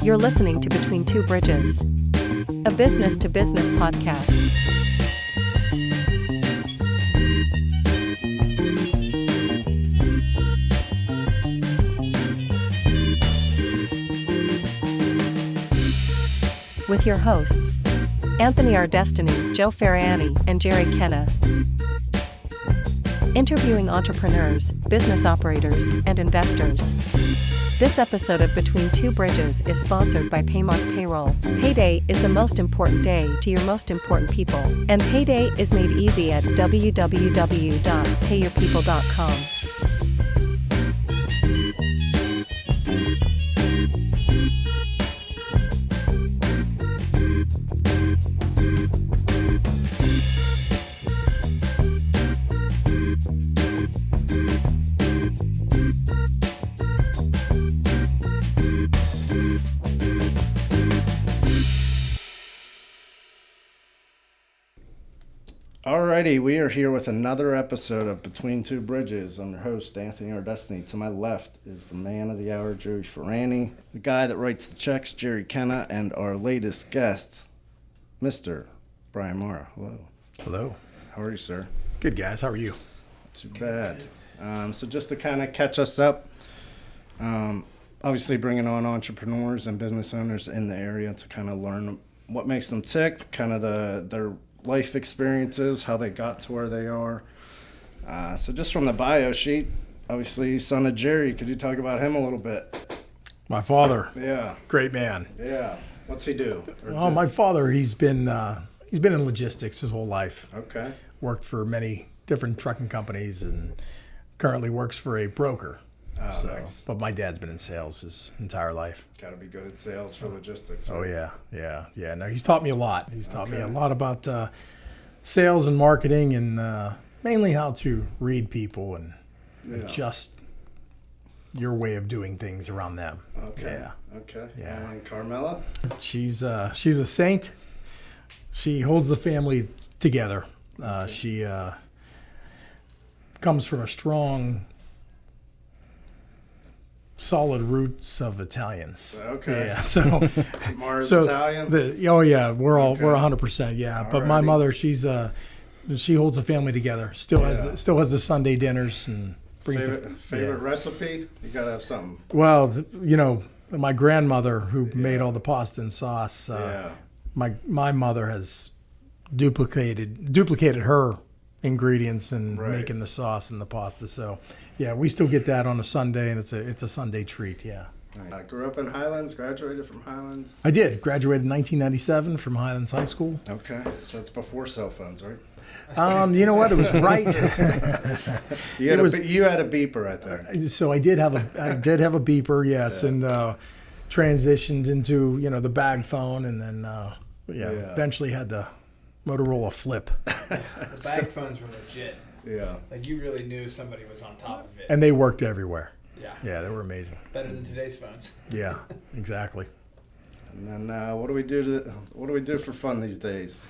You're listening to Between Two Bridges, a business-to-business podcast. With your hosts, Anthony R. Destiny, Joe Ferrani, and Jerry Kenna. Interviewing entrepreneurs, business operators, and investors. This episode of Between Two Bridges is sponsored by Paymark Payroll. Payday is the most important day to your most important people, and payday is made easy at www.payyourpeople.com. Alrighty, we are here with another episode of Between Two Bridges. I'm your host, Anthony R. Destiny. To my left is the man of the hour, Joey Ferrani, the guy that writes the checks, Jerry Kenna, and our latest guest, Mr. Brian Marra. Hello. Hello. How are you, sir? Good, guys. How are you? Not too bad. So just to kind of catch us up, obviously bringing on entrepreneurs and business owners in the area to kind of learn what makes them tick, kind of their life experiences, how they got to where they are. So just from the bio sheet, obviously son of Jerry, could you talk about him a little bit? My father. Yeah. Great man. Yeah. What's he do? Well, my father, he's been in logistics his whole life. Okay. Worked for many different trucking companies and currently works for a broker. Oh, nice. But my dad's been in sales his entire life. Got to be good at sales for logistics. Right? Oh, yeah. No, he's taught me a lot. He's taught me a lot about sales and marketing and mainly how to read people and adjust your way of doing things around them. Okay. Yeah. Okay. Yeah. And Carmela? She's a saint. She holds the family together. She comes from a strong, solid roots of Italians. Okay. Yeah. So Mara's Italian? We're 100%. Yeah. But my mother, she holds the family together. Still has the Sunday dinners and brings favorite recipe? You gotta have something. Well, my grandmother who made all the pasta and sauce. My mother has duplicated her ingredients and making the sauce and the pasta. So, yeah, we still get that on a Sunday, and it's a Sunday treat. Yeah. I grew up in Highlands. Graduated from Highlands. I did. Graduated in 1997 from Highlands High School. Okay, so it's before cell phones, right? You know what? It was right. You had a beeper right there. So I did have a beeper, yes, and transitioned into the bag phone, and then eventually had the Motorola Flip. The bag phones were legit. Yeah. Like you really knew somebody was on top of it. And they worked everywhere. Yeah. Yeah, they were amazing. Better than today's phones. Yeah, exactly. And then what do we do for fun these days?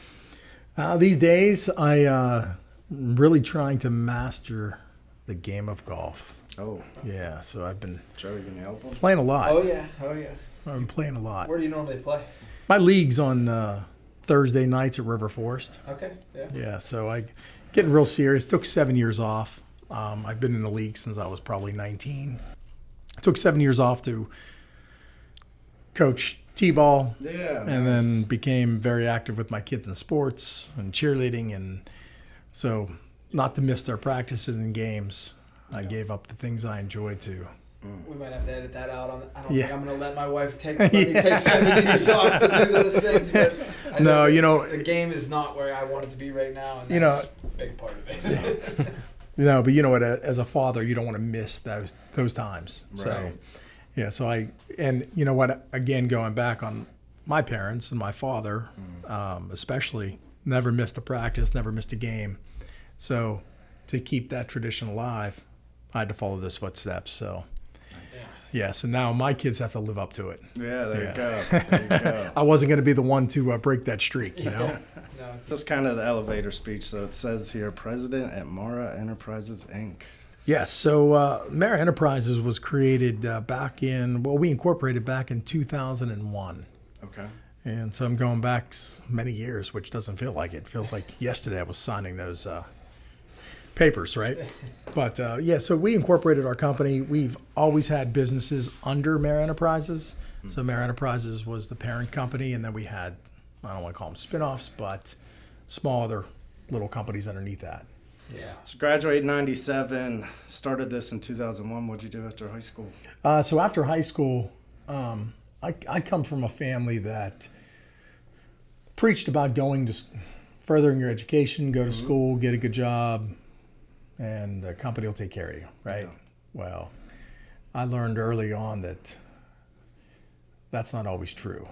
These days, I'm really trying to master the game of golf. Oh. Yeah, so I've been Joey, can you help him? playing a lot. Oh yeah. I've been playing a lot. Where do you normally play? My league's on Thursday nights at River Forest. Okay. Yeah. Yeah, so I getting real serious. Took 7 years off. I've been in the league since I was probably 19. Took 7 years off to coach T-ball. Yeah. And then became very active with my kids in sports and cheerleading. And so not to miss their practices and games, I gave up the things I enjoyed to. We might have to edit that out. I don't Yeah. think I'm going to let my wife let me take 7 years off to do those things. But I know the game is not where I want it to be right now, and that's a big part of it. But you know what? As a father, you don't want to miss those times. Right. So you know what? Again, going back on my parents and my father, especially, never missed a practice, never missed a game. So to keep that tradition alive, I had to follow those footsteps. So. Yes, and now my kids have to live up to it. Yeah, there you go. I wasn't going to be the one to break that streak, No. Just kind of the elevator speech. So it says here, President at Marra Enterprises, Inc. Yes. So Marra Enterprises was created we incorporated back in 2001. Okay. And so I'm going back many years, which doesn't feel like it. It feels like yesterday I was signing those papers, right? But so we incorporated our company. We've always had businesses under Marra Enterprises. So Marra Enterprises was the parent company, and then we had, I don't want to call them spin-offs, but small other little companies underneath that. Yeah. So graduated in 97, started this in 2001. What'd you do after high school? So after high school, I come from a family that preached about going to furthering your education, go to school, get a good job, and the company will take care of you, right? Yeah. Well, I learned early on that that's not always true.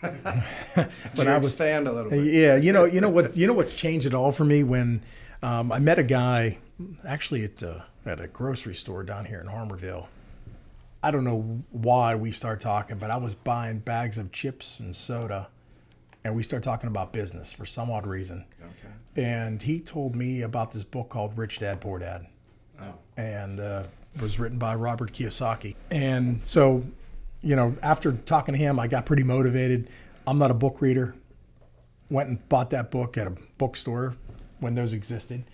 But I expand a little bit. Yeah, you know what's changed it all for me when I met a guy actually at a grocery store down here in Harmerville. I don't know why we started talking, but I was buying bags of chips and soda, and we started talking about business for some odd reason. Okay. And he told me about this book called Rich Dad, Poor Dad. Oh. And it was written by Robert Kiyosaki. And so, after talking to him, I got pretty motivated. I'm not a book reader. Went and bought that book at a bookstore when those existed,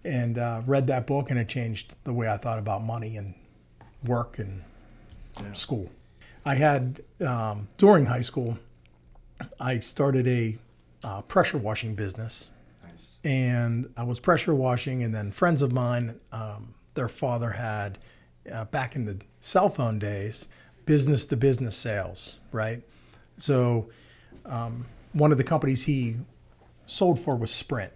and read that book, and it changed the way I thought about money and work and school. I had, during high school, I started a pressure washing business. Nice. And I was pressure washing, and then friends of mine, their father had, back in the cell phone days, business to business sales, right? So one of the companies he sold for was Sprint.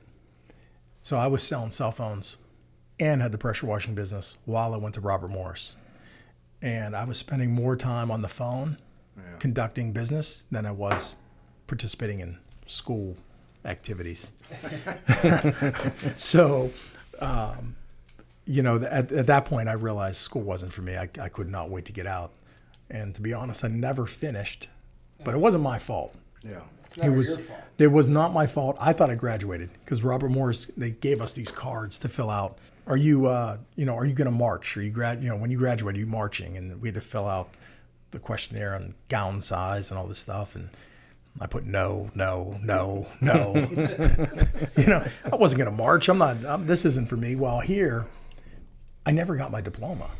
So I was selling cell phones and had the pressure washing business while I went to Robert Morris. And I was spending more time on the phone conducting business than I was participating in school activities. So, at that point, I realized school wasn't for me. I could not wait to get out. And to be honest, I never finished, but it wasn't my fault. Yeah. It was your fault. It was not my fault. I thought I graduated because Robert Morris, they gave us these cards to fill out. Are you are you going to march? Are you when you graduate, are you marching? And we had to fill out the questionnaire on gown size and all this stuff. And I put no. I wasn't going to march. This isn't for me. While here, I never got my diploma.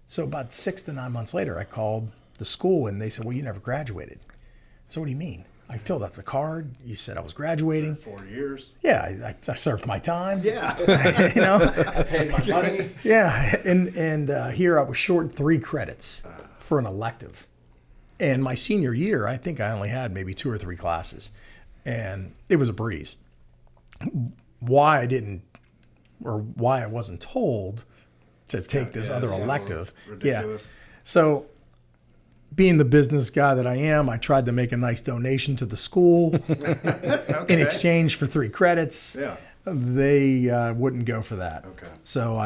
So about 6 to 9 months later, I called the school and they said, well, you never graduated. So what do you mean? I filled out the card. You said I was graduating. 4 years. Yeah, I served my time. Yeah. I paid my money. Yeah, and here I was short 3 credits for an elective. And my senior year, I think I only had maybe 2 or 3 classes. And it was a breeze. Why I wasn't told to take this other elective. Ridiculous. Yeah. So being the business guy that I am, I tried to make a nice donation to the school in exchange for 3 credits. Yeah. They wouldn't go for that. Okay. So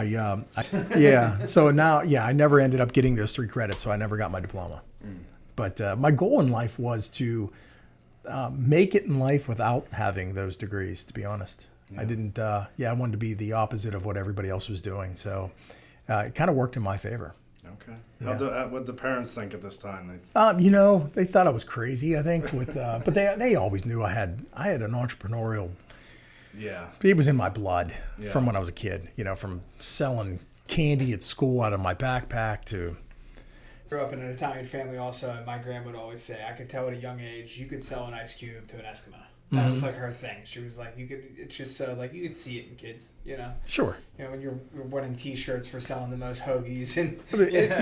So now, I never ended up getting those 3 credits, so I never got my diploma. But my goal in life was to make it in life without having those degrees, to be honest. Yeah. I didn't, I wanted to be the opposite of what everybody else was doing. So it kind of worked in my favor. Okay. Yeah. What did the parents think at this time? They thought I was crazy, I think, but they always knew I had an entrepreneurial. Yeah. It was in my blood from when I was a kid, from selling candy at school out of my backpack to. Grew up in an Italian family also, and my grandma would always say, I could tell at a young age you could sell an ice cube to an Eskimo. That was like her thing. She was like, it's just so like you could see it in kids, Sure. When you're winning T-shirts for selling the most hoagies and.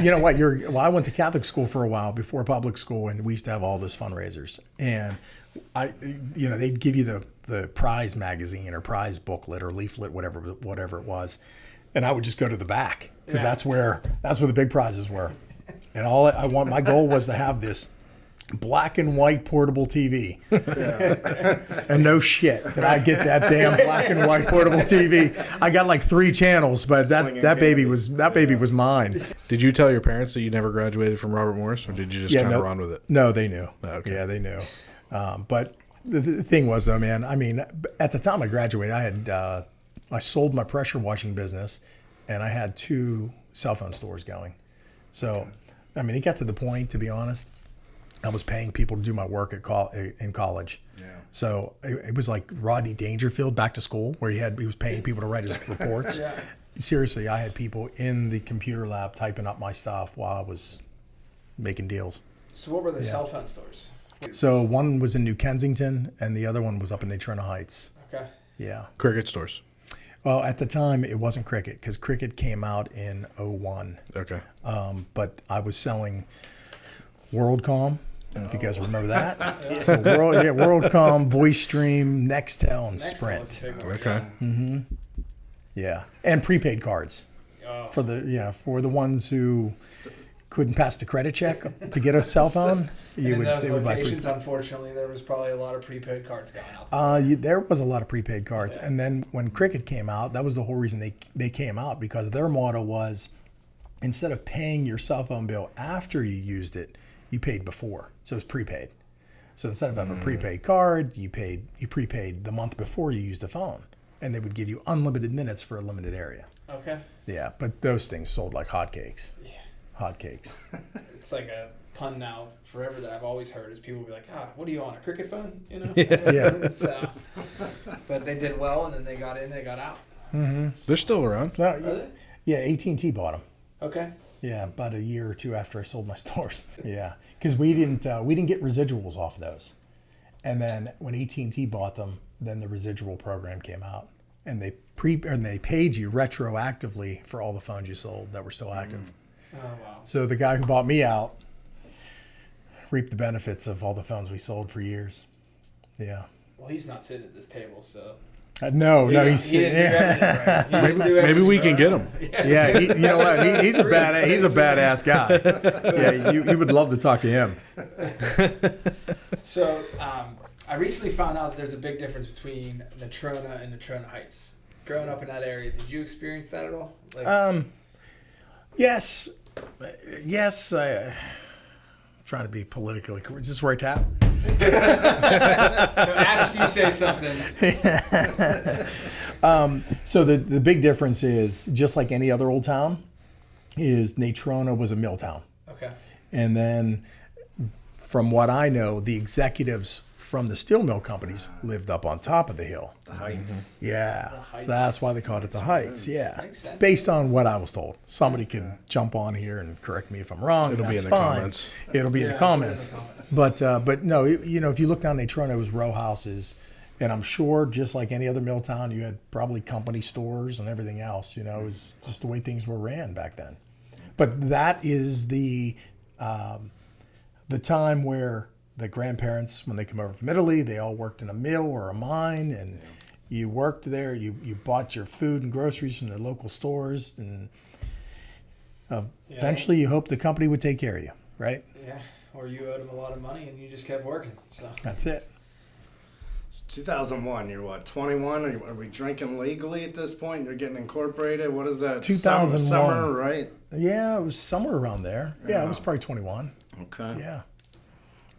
You know what? I went to Catholic school for a while before public school, and we used to have all those fundraisers. And they'd give you the prize magazine or prize booklet or leaflet, whatever it was, and I would just go to the back because that's where the big prizes were. And my goal was to have this black and white portable TV. And no shit did I get that damn black and white portable TV. I got like 3 channels, but that baby was mine. Did you tell your parents that you never graduated from Robert Morris, or did you just kind of run with it? No, they knew. Oh, okay. Yeah, they knew. But the thing was, though, man, I mean, at the time I graduated, I sold my pressure washing business, and I had 2 cell phone stores going. So, I mean, it got to the point, to be honest, I was paying people to do my work in college. Yeah. So it was like Rodney Dangerfield back to school, where he was paying people to write his reports. Yeah. Seriously, I had people in the computer lab typing up my stuff while I was making deals. So what were the cell phone stores? So one was in New Kensington, and the other one was up in Natrona Heights. Okay. Yeah. Cricket stores. Well, at the time, it wasn't Cricket, because Cricket came out in '01. Okay. But I was selling WorldCom, if you guys remember that. So WorldCom, VoiceStream, Nextel, and Sprint. Okay. Yeah, and prepaid cards for the ones who couldn't pass the credit check to get a cell phone. In those locations, unfortunately, there was probably a lot of prepaid cards going out. There was a lot of prepaid cards, and then when Cricket came out, that was the whole reason they came out, because their motto was, instead of paying your cell phone bill after you used it, you paid before, so it's prepaid. So instead of having a prepaid card, you prepaid the month before you used the phone, and they would give you unlimited minutes for a limited area. Okay. Yeah, but those things sold like hotcakes. Yeah. Hotcakes. It's like a pun now forever that I've always heard is people will be like, what are you on, a Cricket phone? You know? Yeah. But they did well, and then they got in, they got out. Mm-hmm. They're still around. No, yeah, AT&T bought them. Okay. Yeah, about a year or 2 after I sold my stores. Yeah, because we didn't get residuals off those, and then when AT&T bought them, then the residual program came out, and they paid you retroactively for all the phones you sold that were still active. Oh wow. So the guy who bought me out reaped the benefits of all the phones we sold for years. Yeah. Well, he's not sitting at this table, so. No, he's Maybe we can get him. Yeah, you know what? He's a badass guy. Yeah, you would love to talk to him. So, I recently found out that there's a big difference between Natrona and Natrona Heights. Growing up in that area, did you experience that at all? Yes. I'm trying to be politically correct. Is this where I tap? After you say something. So the big difference is, just like any other old town, is Natrona was a mill town. Okay. And then, from what I know, the executives from the steel mill companies lived up on top of the hill. The Heights. Yeah. So that's why they called it the Heights. Yeah. Makes sense. Based on what I was told. Somebody could jump on here and correct me if I'm wrong. It'll be that's in the fine. comments. It'll be in the comments. But no, if you look down Natrona, it was row houses. And I'm sure, just like any other mill town, you had probably company stores and everything else. It was just the way things were ran back then. But that is the time where the grandparents, when they come over from Italy, they all worked in a mill or a mine, and you worked there. You bought your food and groceries from the local stores, and eventually you hoped the company would take care of you, right? Yeah, or you owed them a lot of money and you just kept working. So That's it. 2001, you're what, 21? Are we drinking legally at this point? You're getting incorporated? What is that? 2001. Summer, right? Yeah, it was somewhere around there. Yeah, Yeah. it was probably 21. Okay. Yeah.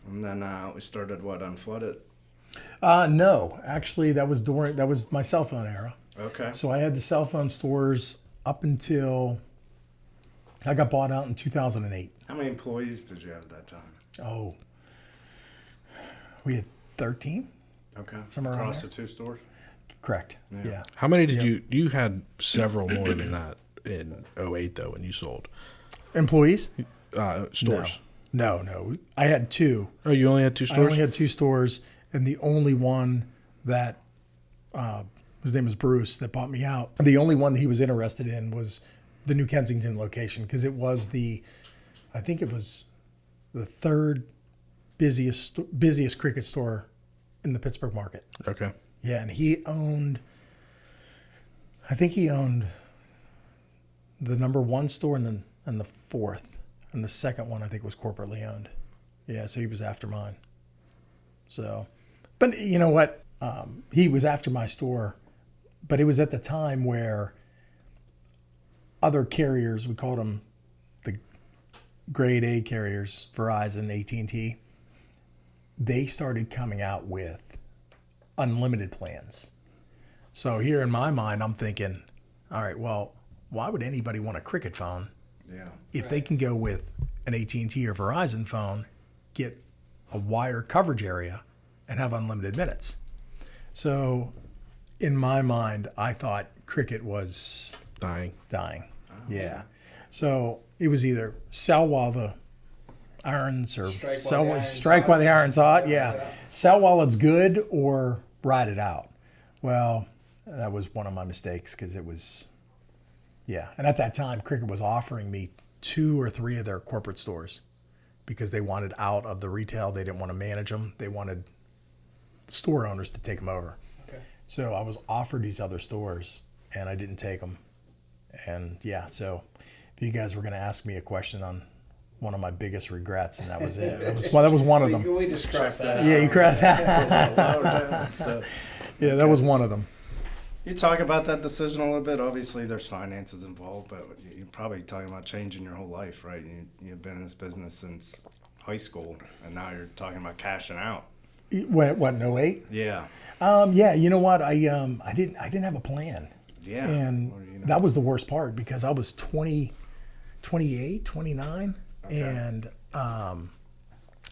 And then we started, Unflooded? No, actually, that was my cell phone era. Okay. So I had the cell phone stores up until I got bought out in 2008. How many employees did you have at that time? Oh, we had 13. Okay. Somewhere around Across there. the 2 stores? Correct. Yeah. Yeah. How many did you had several more than that in '08 though, when you sold Employees? stores? No. I had 2. Oh, you only had 2 I stores? only had 2 stores, and the only one that his name was Bruce that bought me out. The only one that he was interested in was the New Kensington location, because it was I think it was the 3rd busiest cricket store in the Pittsburgh market. Okay. Yeah, and I think he owned the number 1 store and the 4th, and the second one I think was corporately owned. Yeah, so he was after mine. So, but you know what? He was after my store, but it was at the time where other carriers, we called them the grade A carriers, Verizon, AT&T, they started coming out with unlimited plans. So here in my mind, I'm thinking, all right, well, why would anybody want a Cricket phone Yeah. if they can go with an AT&T or Verizon phone, get a wider coverage area, and have unlimited minutes? So in my mind, I thought Cricket was Dying. Yeah. So it was either sell while the irons or strike while the iron's hot. Yeah. Sell while it's good or ride it out. Well, that was one of my mistakes because it was, yeah. And at that time, Cricket was offering me 2 or 3 of their corporate stores because they wanted out of the retail. They didn't want to manage them. They wanted store owners to take them over. Okay. So I was offered these other stores and I didn't take them. And yeah, so if you guys were going to ask me a question on one of my biggest regrets, and that was it. That was one of them. We just crossed that out. Yeah, you crossed that. So, Yeah, that was one of them. you talk about that decision a little bit. Obviously, there's finances involved, but you're probably talking about changing your whole life, right? You've been in this business since high school, and now you're talking about cashing out. What, in 08? Yeah. Yeah, you know what? I didn't have a plan. Yeah. And Well, that was the worst part because I was 28, 29, and I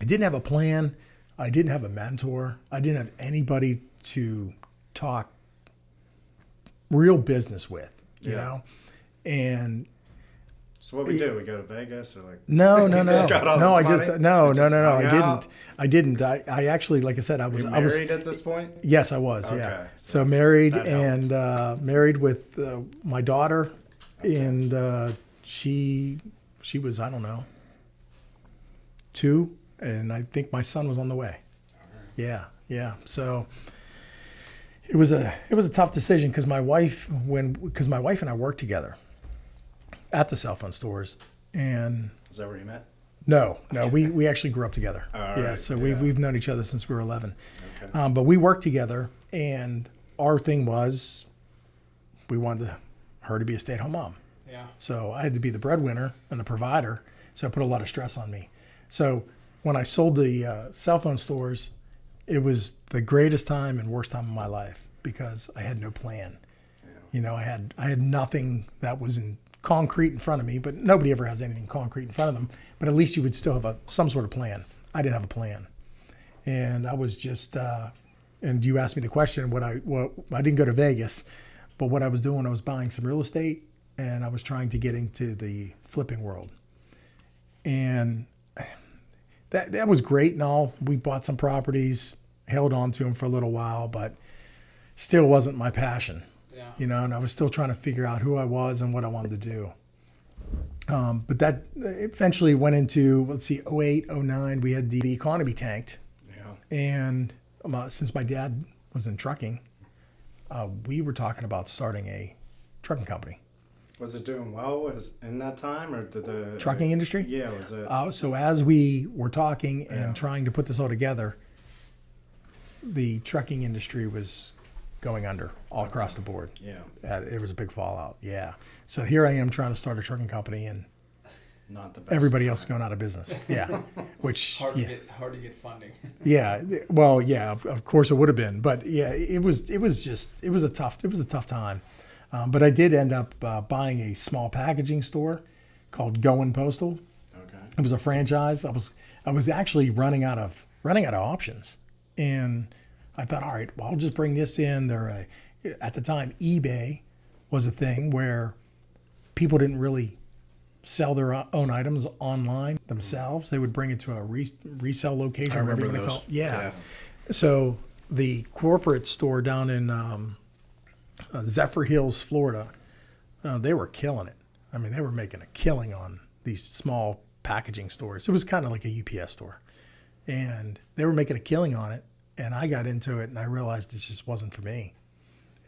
didn't have a plan. I didn't have a mentor. I didn't have anybody to talk real business with, you know? And So what we do? We go to Vegas or like? no. just got all No, I this just, money? no. You just hung I out? didn't. I actually, like I said, I was Married at this point? Yes, I was. Yeah. Okay, So married that and married with my daughter, and she was, I don't know, 2, and I think my son was on the way. Yeah. So it was a tough decision because my wife and I worked together at the cell phone stores, and Is that where you met? no, we actually grew up together. All Yeah, right, so yeah. we've known each other since we were 11. Okay. But we worked together, and our thing was we wanted her to be a stay-at-home mom. Yeah. So I had to be the breadwinner and the provider, so it put a lot of stress on me. So when I sold the cell phone stores, it was the greatest time and worst time of my life because I had no plan. You know, I had nothing that was in concrete in front of me, but nobody ever has anything concrete in front of them. But at least you would still have some sort of plan. I didn't have a plan, and I was just. And you asked me the question. I didn't go to Vegas, but what I was doing, I was buying some real estate, and I was trying to get into the flipping world, and that was great and all. We bought some properties, held on to them for a little while, but still wasn't my passion. Yeah. You know, and I was still trying to figure out who I was and what I wanted to do. But that eventually went into, 08, 09, we had the economy tanked. Yeah. And since my dad was in trucking, we were talking about starting a trucking company. Was it doing well in that time, or did the Trucking industry? Yeah, was it? So as we were talking and Yeah. trying to put this all together, the trucking industry was going under all across the board. Yeah. It was a big fallout. Yeah. So here I am trying to start a trucking company, and Not the best. everybody else is going out of business. Yeah. Which, Hard yeah. to get funding. Yeah. Well, yeah, of course it would have been, but yeah, it was a tough time. But I did end up buying a small packaging store called Going Postal. Okay. It was a franchise. I was actually running out of options, and I thought, all right, well, I'll just bring this in. At the time, eBay was a thing where people didn't really sell their own items online themselves. They would bring it to a resale location. I whatever remember you wanna those. call it. Yeah. So the corporate store down in Zephyr Hills, Florida, they were killing it. I mean, they were making a killing on these small packaging stores. It was kind of like a UPS store, and they were making a killing on it. And I got into it, and I realized this just wasn't for me.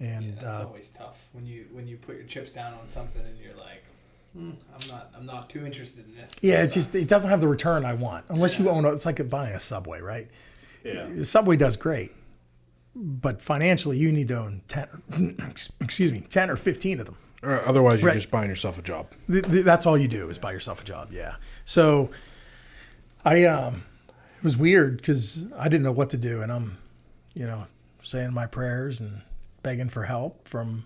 And That's always tough when you put your chips down on something and you're like, I'm not too interested in this. yeah, This sucks. it doesn't have the return I want unless you own it's like buying a Subway, right? Yeah. The Subway does great, but financially you need to own 10 or 15 of them. Or otherwise, you're Right. just buying yourself a job. That's all you do is buy yourself a job. Yeah. So it was weird because I didn't know what to do, and I'm, saying my prayers and begging for help from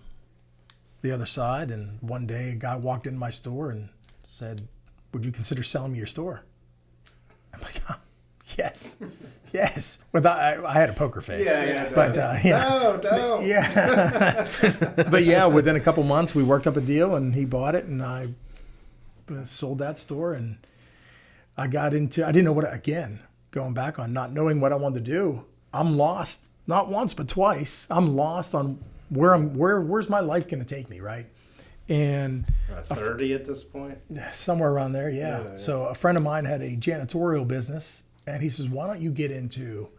the other side. And one day a guy walked into my store and said, "Would you consider selling me your store?" I'm like, oh, yes, yes. I had a poker face. Yeah. But No. yeah. But yeah, within a couple months we worked up a deal and he bought it and I sold that store and I didn't know going back on not knowing what I wanted to do. I'm lost, not once, but twice. I'm lost on where's my life going to take me, right? And 30 at this point? somewhere around there, yeah. So a friend of mine had a janitorial business and he says, "Why don't you get into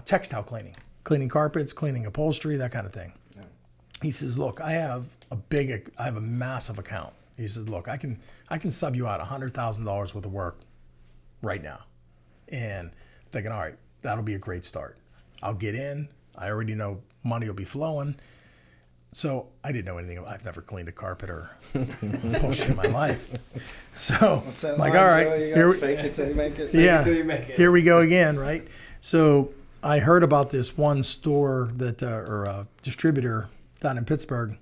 textile cleaning carpets, cleaning upholstery, that kind of thing." Yeah. He says, "Look, I have a massive account." He says, "Look, I can sub you out $100,000 worth of work right now." And I'm thinking, all right, that'll be a great start. I'll get in. I already know money will be flowing. So I didn't know anything. I've never cleaned a carpet or upholstery in my life. So I'm like, all right, fake it till you make it. yeah, till you make it. Here we go again, right? So I heard about this one store that or a distributor down in Pittsburgh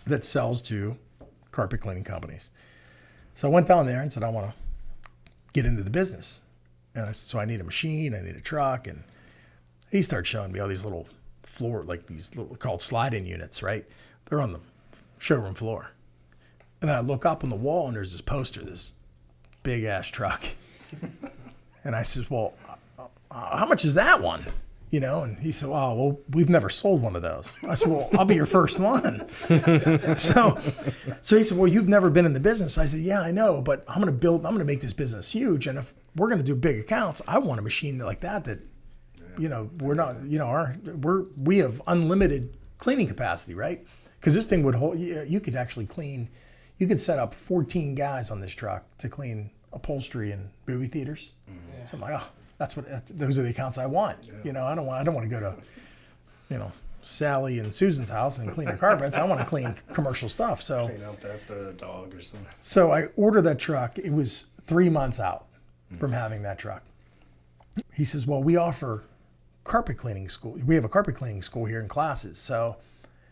that sells to carpet cleaning companies. So I went down there and said, I want to get into the business. And I said, so I need a machine, I need a truck. And he started showing me all these little floor, like these little called slide-in units, right? They're on the showroom floor. And I look up on the wall and there's this poster, this big ass truck. And I said, well, how much is that one? You know, and he said, well, we've never sold one of those. I said, well, I'll be your first one. So he said, well, you've never been in the business. I said, yeah, I know, but I'm going to make this business huge. And if we're going to do big accounts, I want a machine like that, you know, we're not, you know, we have unlimited cleaning capacity, right? Because this thing would hold, you could actually clean, you could set up 14 guys on this truck to clean upholstery in movie theaters. Yeah. So I'm like, those are the accounts I want. Yeah. You know, I don't want to go to, you know, Sally and Susan's house and clean their carpets. I want to clean commercial stuff. So clean up after the dog or something. So I ordered that truck. It was 3 months out from having that truck. He says, well, we offer carpet cleaning school. We have a carpet cleaning school here in classes. So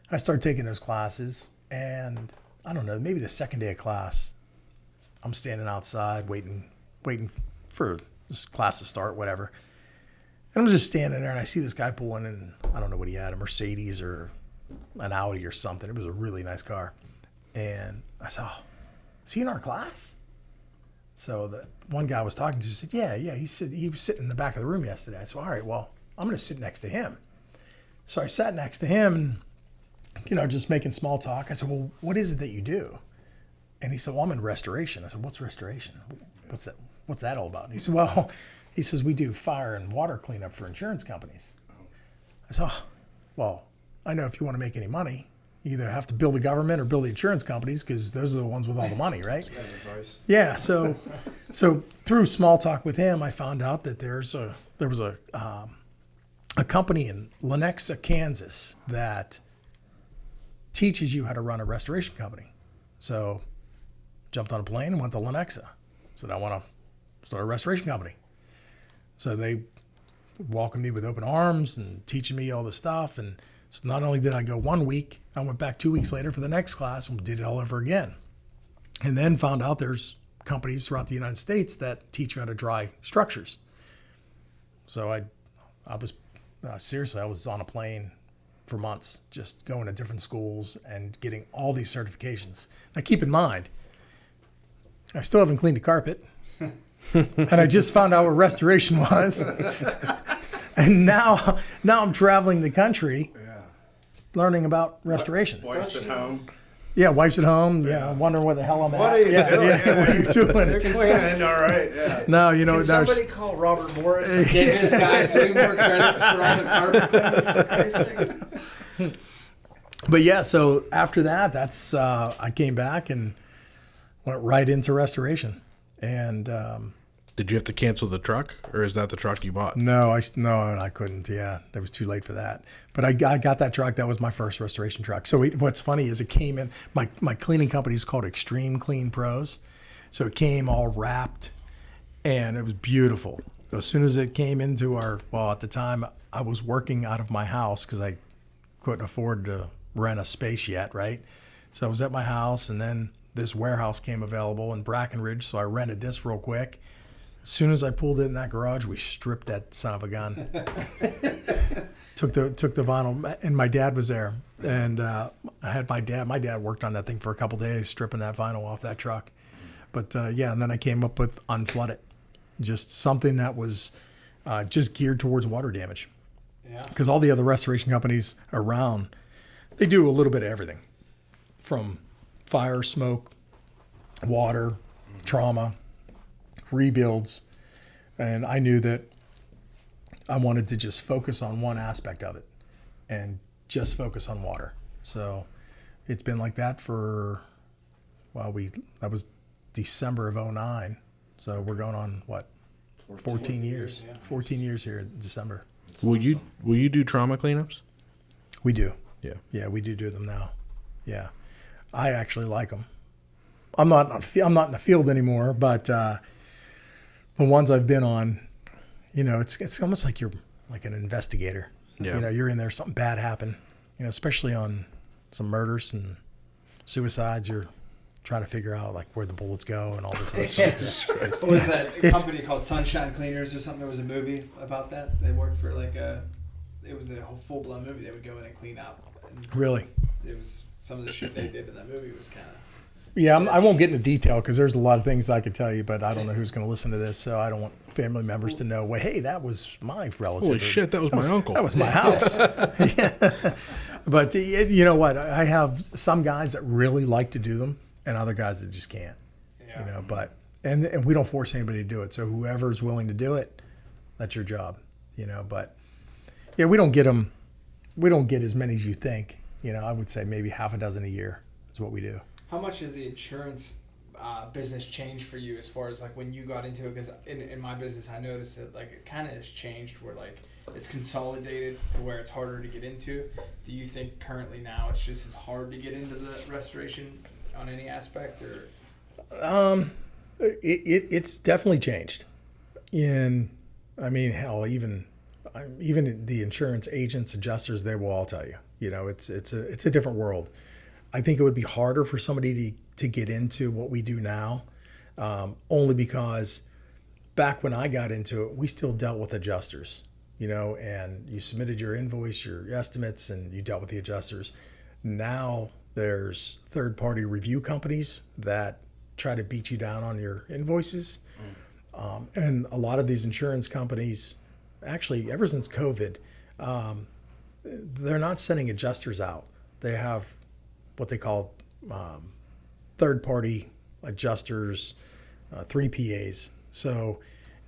I started taking those classes and I don't know, maybe the second day of class, I'm standing outside waiting for this class to start, whatever. And I'm just standing there and I see this guy pulling in, I don't know what he had, a Mercedes or an Audi or something. It was a really nice car. And I said, oh, is he in our class? So the one guy I was talking to said, yeah. He said he was sitting in the back of the room yesterday. I said, all right, well, I'm going to sit next to him. So I sat next to him and, you know, just making small talk. I said, well, what is it that you do? And he said, well, I'm in restoration. I said, what's restoration? What's that all about? And he said, well, he says, we do fire and water cleanup for insurance companies. I said, oh, well, I know if you want to make any money, you either have to build the government or build the insurance companies because those are the ones with all the money, right? Yeah. So through small talk with him, I found out that there was a company in Lenexa, Kansas that teaches you how to run a restoration company. So jumped on a plane and went to Lenexa. Said, I want to start a restoration company. So they welcomed me with open arms and teaching me all this stuff. And so not only did I go 1 week, I went back 2 weeks later for the next class and did it all over again. And then found out there's companies throughout the United States that teach you how to dry structures. So I was seriously, I was on a plane for months, just going to different schools and getting all these certifications. Now keep in mind, I still haven't cleaned a carpet. And I just found out what restoration was. And now I'm traveling the country learning about restoration. Wife's at home. Yeah, wife's at home. Yeah, wondering where the hell I'm at. What are you doing? What are you doing? They're cleaning, all right. Yeah. No, you know, Can somebody call Robert Morris and give this guy 3 more credits for all the carpet cleaning? But yeah, so after that, I came back and went right into restoration. And Did you have to cancel the truck, or is that the truck you bought? No, I couldn't. Yeah, it was too late for that. But I got that truck. That was my first restoration truck. So what's funny is it came in. My cleaning company is called Extreme Clean Pros. So it came all wrapped, and it was beautiful. So as soon as it came into at the time I was working out of my house because I couldn't afford to rent a space yet, right? So I was at my house, and then this warehouse came available in Brackenridge, so I rented this real quick. As soon as I pulled it in that garage, we stripped that son of a gun. took the vinyl, and my dad was there, and I had my dad worked on that thing for a couple days, stripping that vinyl off that truck. But and then I came up with Unflood It, just something that was just geared towards water damage. Yeah. Because all the other restoration companies around, they do a little bit of everything, from fire, smoke, water, trauma, rebuilds. And I knew that I wanted to just focus on one aspect of it and just focus on water. So it's been like that for, that was December of 2009. So we're going on, 14 years. Yeah. 14 years here in December. Will you do trauma cleanups? We do. Yeah. Yeah, we do them now. Yeah. I actually like them. I'm not in the field anymore, but the ones I've been on, it's almost like you're like an investigator. Yeah. You're in there, something bad happened, especially on some murders and suicides. You're trying to figure out like where the bullets go and all this other stuff. What was that company called Sunshine Cleaners or something? There was a movie about that. They worked for it was a whole full-blown movie. They would go in and clean up. And Really? it was some of the shit they did in that movie was kind of. Yeah, I won't get into detail because there's a lot of things I could tell you, but I don't know who's going to listen to this, so I don't want family members to know, well, hey, that was my relative. Holy shit, that was my uncle. That was my house. Yeah. But you know what? I have some guys that really like to do them and other guys that just can't. Yeah. But and we don't force anybody to do it. So whoever's willing to do it, that's your job. But yeah, we don't get them. We don't get as many as you think. I would say maybe half a dozen a year is what we do. How much has the insurance business changed for you as far as like when you got into it? Because in my business, I noticed that like it kind of has changed where like it's consolidated to where it's harder to get into. Do you think currently now it's just as hard to get into the restoration on any aspect, or? It's definitely changed. Hell, even the insurance agents, adjusters, they will all tell you. It's a different world. I think it would be harder for somebody to get into what we do now, only because back when I got into it, we still dealt with adjusters, and you submitted your invoice, your estimates, and you dealt with the adjusters. Now there's third-party review companies that try to beat you down on your invoices. And a lot of these insurance companies, actually, ever since COVID, they're not sending adjusters out. They have what they call third-party adjusters, 3 PAs. So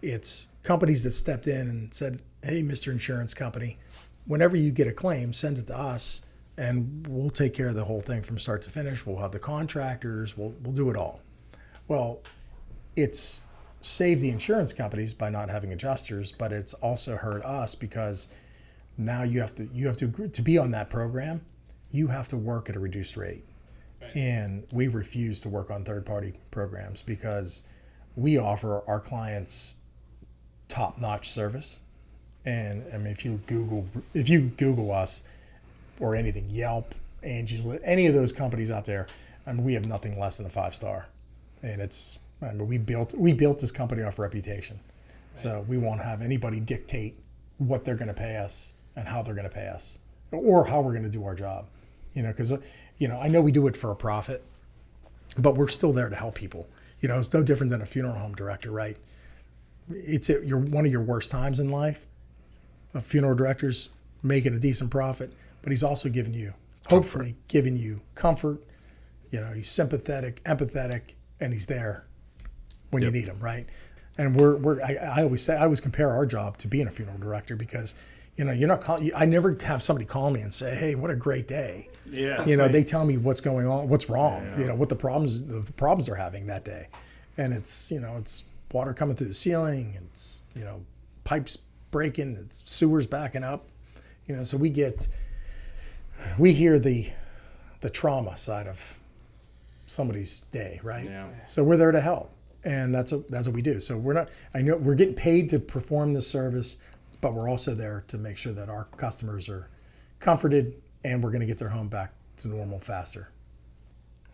it's companies that stepped in and said, hey, Mr. Insurance Company, whenever you get a claim, send it to us, and we'll take care of the whole thing from start to finish. We'll have the contractors. We'll do it all. Well, it's saved the insurance companies by not having adjusters, but it's also hurt us because now you have to agree to be on that program. You have to work at a reduced rate. Right. And we refuse to work on third-party programs because we offer our clients top-notch service. And if you Google us or anything, Yelp, Angie's List, any of those companies out there, we have nothing less than a 5-star. And we built this company off reputation. Right. So we won't have anybody dictate what they're going to pay us and how they're going to pay us or how we're going to do our job. Because, I know we do it for a profit, but we're still there to help people. It's no different than a funeral home director, right? You're one of your worst times in life. A funeral director's making a decent profit, but he's also hopefully giving you comfort. He's sympathetic, empathetic, and he's there when you need him, right? And I always compare our job to being a funeral director because you're not I never have somebody call me and say, hey, what a great day. Yeah. Right. They tell me what's going on, what's wrong, what the problems they're having that day. And it's water coming through the ceiling, it's, pipes breaking, it's sewers backing up. So we hear the trauma side of somebody's day, right? Yeah. So we're there to help. And that's what we do. So we're getting paid to perform this service, but we're also there to make sure that our customers are comforted and we're going to get their home back to normal faster.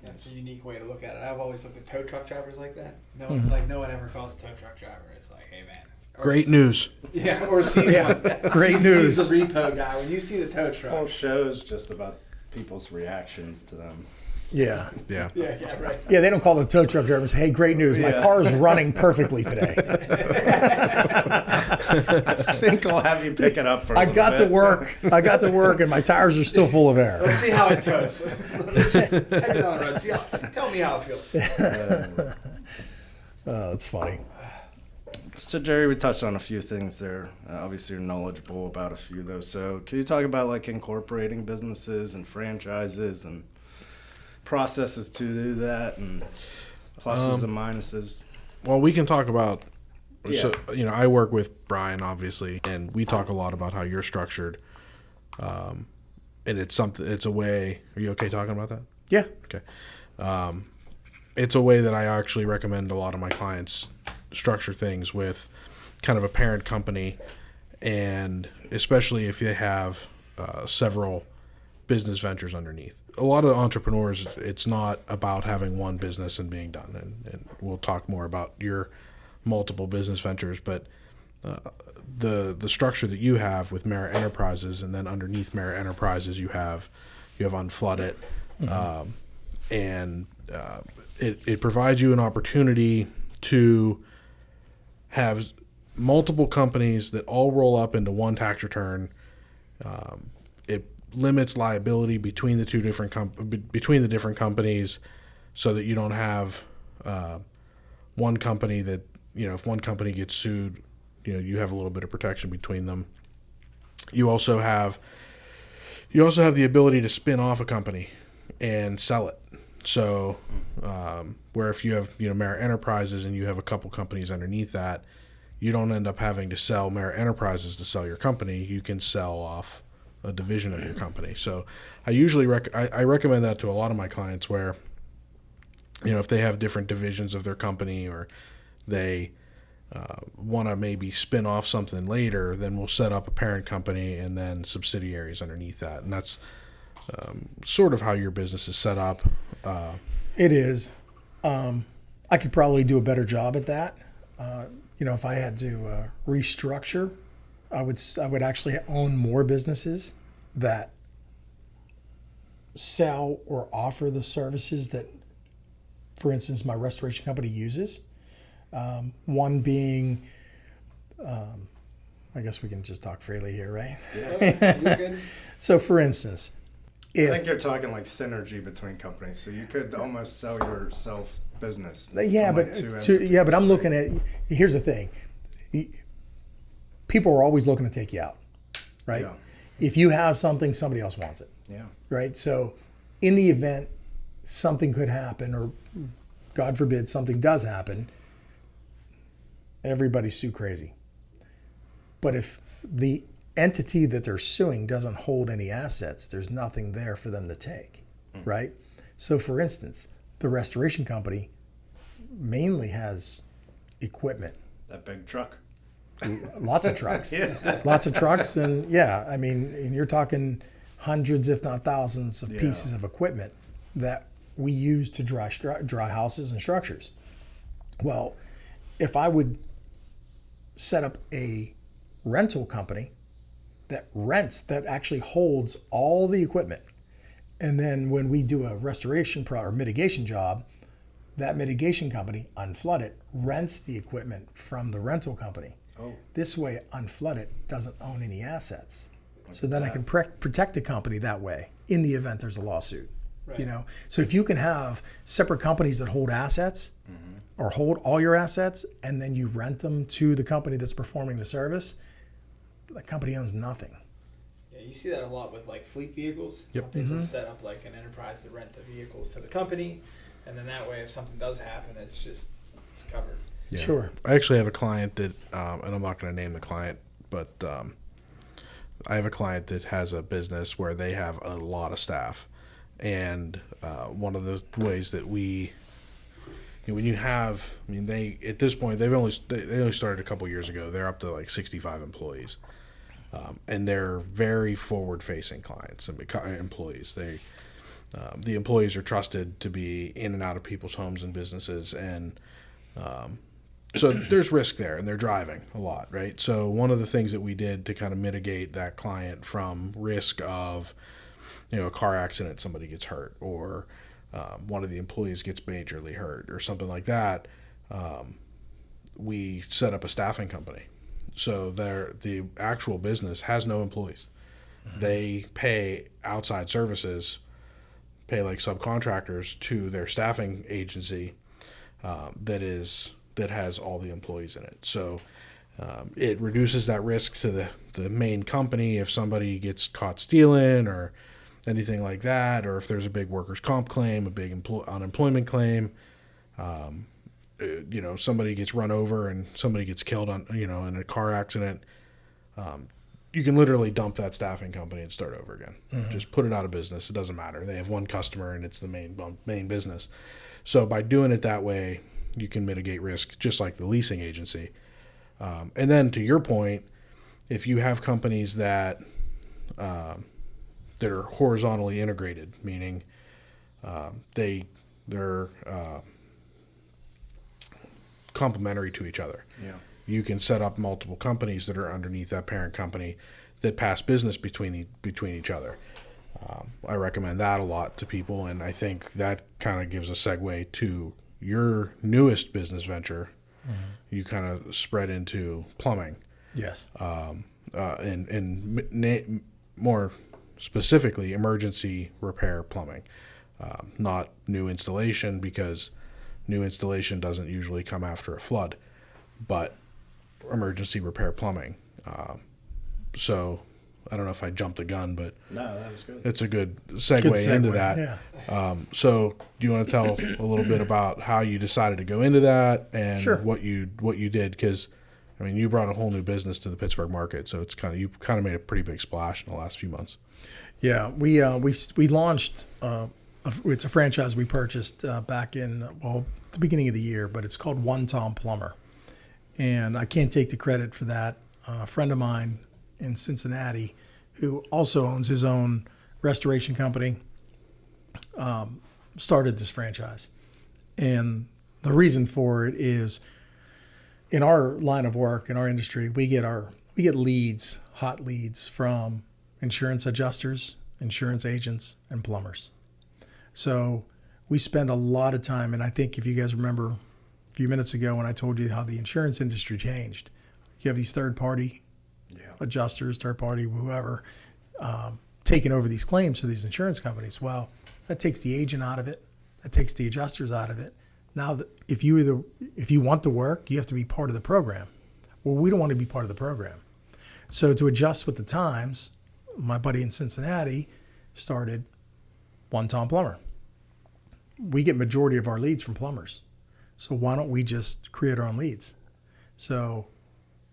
That's a unique way to look at it. I've always looked at tow truck drivers like that. No, no one ever calls a tow truck driver. It's like, hey man. Great news. Yeah, or sees one. Great news. Sees the repo guy. When you see the tow truck. Whole show's just about people's reactions to them. Yeah. Yeah. Yeah, right. Yeah, they don't call the tow truck driver and say, hey, great news, my car is running perfectly today. I think I'll have you pick it up for a I little got to bit. work, and my tires are still full of air. Let's see how it tows. Let's just take it down the road. Tell me how it feels. Oh, it's funny. So, Jerry, we touched on a few things there. Obviously, you're knowledgeable about a few of those. So, can you talk about, like, incorporating businesses and franchises and processes to do that and pluses and minuses? Well, we can talk about, Yeah. so, I work with Brian, obviously, and we talk a lot about how you're structured. And it's a way, are you okay talking about that? Yeah. Okay. It's a way that I actually recommend a lot of my clients structure things with kind of a parent company, and especially if they have several business ventures underneath. A lot of entrepreneurs, it's not about having one business and being done, and we'll talk more about your multiple business ventures, but the structure that you have with Marra Enterprises, and then underneath Marra Enterprises you have Unflooded, and it provides you an opportunity to have multiple companies that all roll up into one tax return. It limits liability between the different companies, so that you don't have one company that, if one company gets sued, you have a little bit of protection between them. You also have the ability to spin off a company and sell it. So, where if you have, Marra Enterprises and you have a couple companies underneath that, you don't end up having to sell Marra Enterprises to sell your company. You can sell off a division of your company. So, I usually I recommend that to a lot of my clients, where, if they have different divisions of their company, or they want to maybe spin off something later, then we'll set up a parent company and then subsidiaries underneath that, and that's sort of how your business is set up. It is. I could probably do a better job at that. If I had to restructure, I would actually own more businesses that sell or offer the services that, for instance, my restoration company uses. One being, I guess we can just talk freely here, right? Yeah. You're good. So, for instance, I think you're talking like synergy between companies, so you could almost sell your business. Yeah, from, like, but I'm looking at. Here's the thing: people are always looking to take you out, right? Yeah. If you have something, somebody else wants it, Yeah. right? So, in the event something could happen, or God forbid something does happen, everybody's sue crazy. But if the entity that they're suing doesn't hold any assets, there's nothing there for them to take, right? So, for instance, the restoration company mainly has equipment, That big truck. lots of trucks, Yeah. lots of trucks, and and you're talking hundreds, if not thousands, of pieces of equipment that we use to dry houses and structures. Well, if I would set up a rental company that actually holds all the equipment, and then when we do a restoration or mitigation job, that mitigation company, Unflooded, rents the equipment from the rental company. Oh. This way, Unflooded doesn't own any assets. So then I can protect the company that way in the event there's a lawsuit. Right. So if you can have separate companies that hold assets, or hold all your assets, and then you rent them to the company that's performing the service, the company owns nothing. Yeah, you see that a lot with like fleet vehicles. Yep. Companies will set up like an enterprise to rent the vehicles to the company, and then that way, if something does happen, it's covered. Yeah. Sure. I actually have a client that, and I'm not going to name the client, but I have a client that has a business where they have a lot of staff, and one of the ways that when you have, they at this point they only started a couple years ago. They're up to like 65 employees, And they're very forward-facing clients and employees. The employees are trusted to be in and out of people's homes and businesses, and so there's risk there, and they're driving a lot, right? So one of the things that we did to kind of mitigate that client from risk of, a car accident, somebody gets hurt, or one of the employees gets majorly hurt, or something like that, we set up a staffing company. So the actual business has no employees. Mm-hmm. They pay outside services, pay like subcontractors to their staffing agency that has all the employees in it. So it reduces that risk to the main company if somebody gets caught stealing or anything like that, or if there's a big workers' comp claim, a big unemployment claim. Somebody gets run over and somebody gets killed in a car accident, you can literally dump that staffing company and start over again. Mm-hmm. Just put it out of business. It doesn't matter. They have one customer and it's the main business. So by doing it that way, you can mitigate risk just like the leasing agency. And then to your point, if you have companies that are horizontally integrated, meaning they're complementary to each other. Yeah. You can set up multiple companies that are underneath that parent company that pass business between each other. I recommend that a lot to people, and I think that kind of gives a segue to your newest business venture. Mm-hmm. You kind of spread into plumbing. Yes. And more specifically, emergency repair plumbing, not new installation, because new installation doesn't usually come after a flood, but emergency repair plumbing. So I don't know if I jumped the gun, but no, that was good. It's a good segue into that. Yeah. So do you want to tell a little bit about how you decided to go into that and Sure. what you did? Because you brought a whole new business to the Pittsburgh market, so you kind of made a pretty big splash in the last few months. Yeah, we launched. It's a franchise we purchased back in the beginning of the year, but it's called One Tom Plumber, and I can't take the credit for that. A friend of mine in Cincinnati, who also owns his own restoration company, started this franchise, and the reason for it is, in our line of work, in our industry, we get leads, hot leads from insurance adjusters, insurance agents, and plumbers. So we spend a lot of time, and I think if you guys remember a few minutes ago when I told you how the insurance industry changed, you have these third-party adjusters, third-party whoever, taking over these claims for these insurance companies. Well, that takes the agent out of it. That takes the adjusters out of it. Now, if you want to work, you have to be part of the program. Well, we don't want to be part of the program. So to adjust with the times, my buddy in Cincinnati started One Tom Plumber. We get majority of our leads from plumbers. So why don't we just create our own leads? So,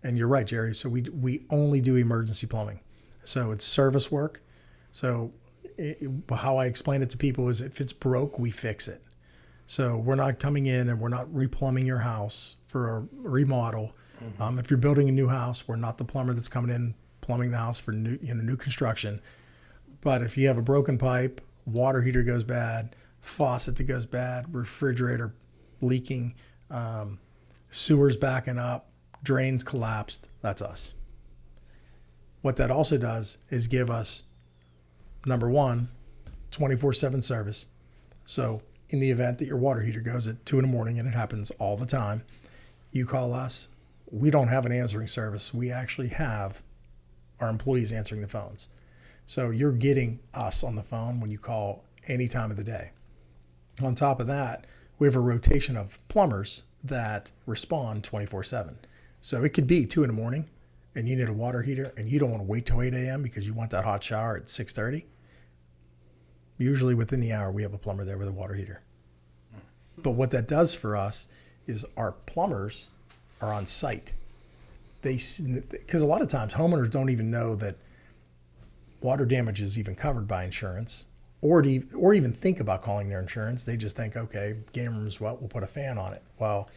and you're right, Jerry. So we only do emergency plumbing. So it's service work. So how I explain it to people is if it's broke, we fix it. So we're not coming in and we're not replumbing your house for a remodel. Mm-hmm. If you're building a new house, we're not the plumber that's coming in plumbing the house for new construction. But if you have a broken pipe, water heater goes bad, faucet that goes bad, refrigerator leaking, sewers backing up, drains collapsed, that's us. What that also does is give us, number one, 24/7 service. So in the event that your water heater goes at 2 a.m, and it happens all the time, you call us. We don't have an answering service. We actually have our employees answering the phones. So you're getting us on the phone when you call any time of the day. On top of that, we have a rotation of plumbers that respond 24/7. So it could be 2 a.m, and you need a water heater and you don't want to wait till 8 a.m. because you want that hot shower at 6:30. Usually within the hour, we have a plumber there with a water heater. But what that does for us is our plumbers are on site. Because a lot of times homeowners don't even know that water damage is even covered by insurance, or even think about calling their insurance. They just think, okay, game room's wet, we'll put a fan on it. Well,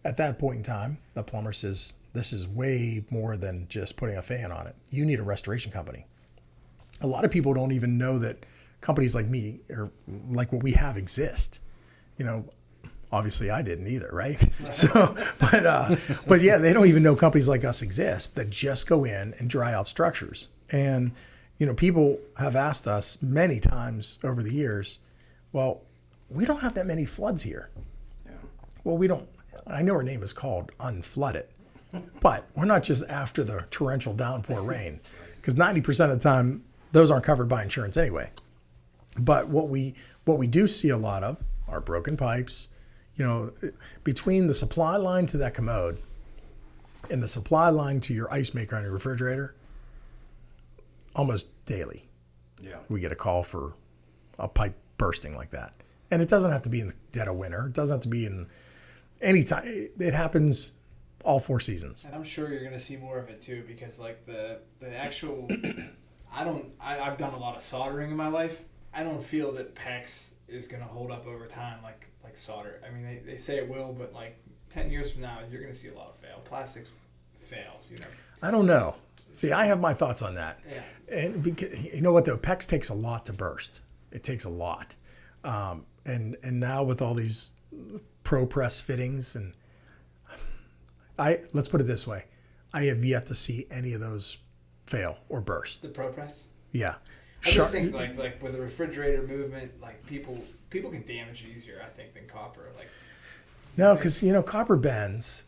at that point in time, the plumber says, this is way more than just putting a fan on it. You need a restoration company. A lot of people don't even know that companies like me or like what we have exist. You know, obviously I didn't either, right? So, but yeah, they don't even know companies like us exist that just go in and dry out structures. And, you know, people have asked us many times over the years, well, we don't have that many floods here. Yeah. Well, we don't. I know our name is called Unflooded, but we're not just after the torrential downpour rain, because 90% of the time those aren't covered by insurance anyway. But what we do see a lot of are broken pipes. You know, between the supply line to that commode and the supply line to your ice maker on your refrigerator, almost daily, we get a call for a pipe bursting like that. And it doesn't have to be in the dead of winter. It doesn't have to be in any time. It happens all 4 seasons. And I'm sure you're going to see more of it too, because like the actual, I've done a lot of soldering in my life. I don't feel that PEX is going to hold up over time like solder. I mean, they say it will, but like 10 years from now, you're going to see a lot of fail. Plastics fails, you know. I don't know. See, I have my thoughts on that. Yeah. And because, you know what, though? PEX takes a lot to burst. It takes a lot. And now with all these pro press fittings, and let's put it this way, I have yet to see any of those fail or burst. The Pro Press? Yeah. I just think like with the refrigerator movement, like people can damage it easier, I think, than copper. Like no, because you know copper bends.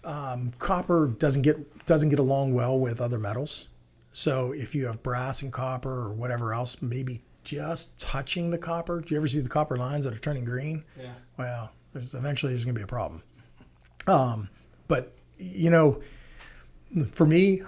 Copper doesn't get along well with other metals. So if you have brass and copper or whatever else, maybe just touching the copper. Do you ever see the copper lines that are turning green? Yeah. Well, eventually there's going to be a problem. But you know, for me,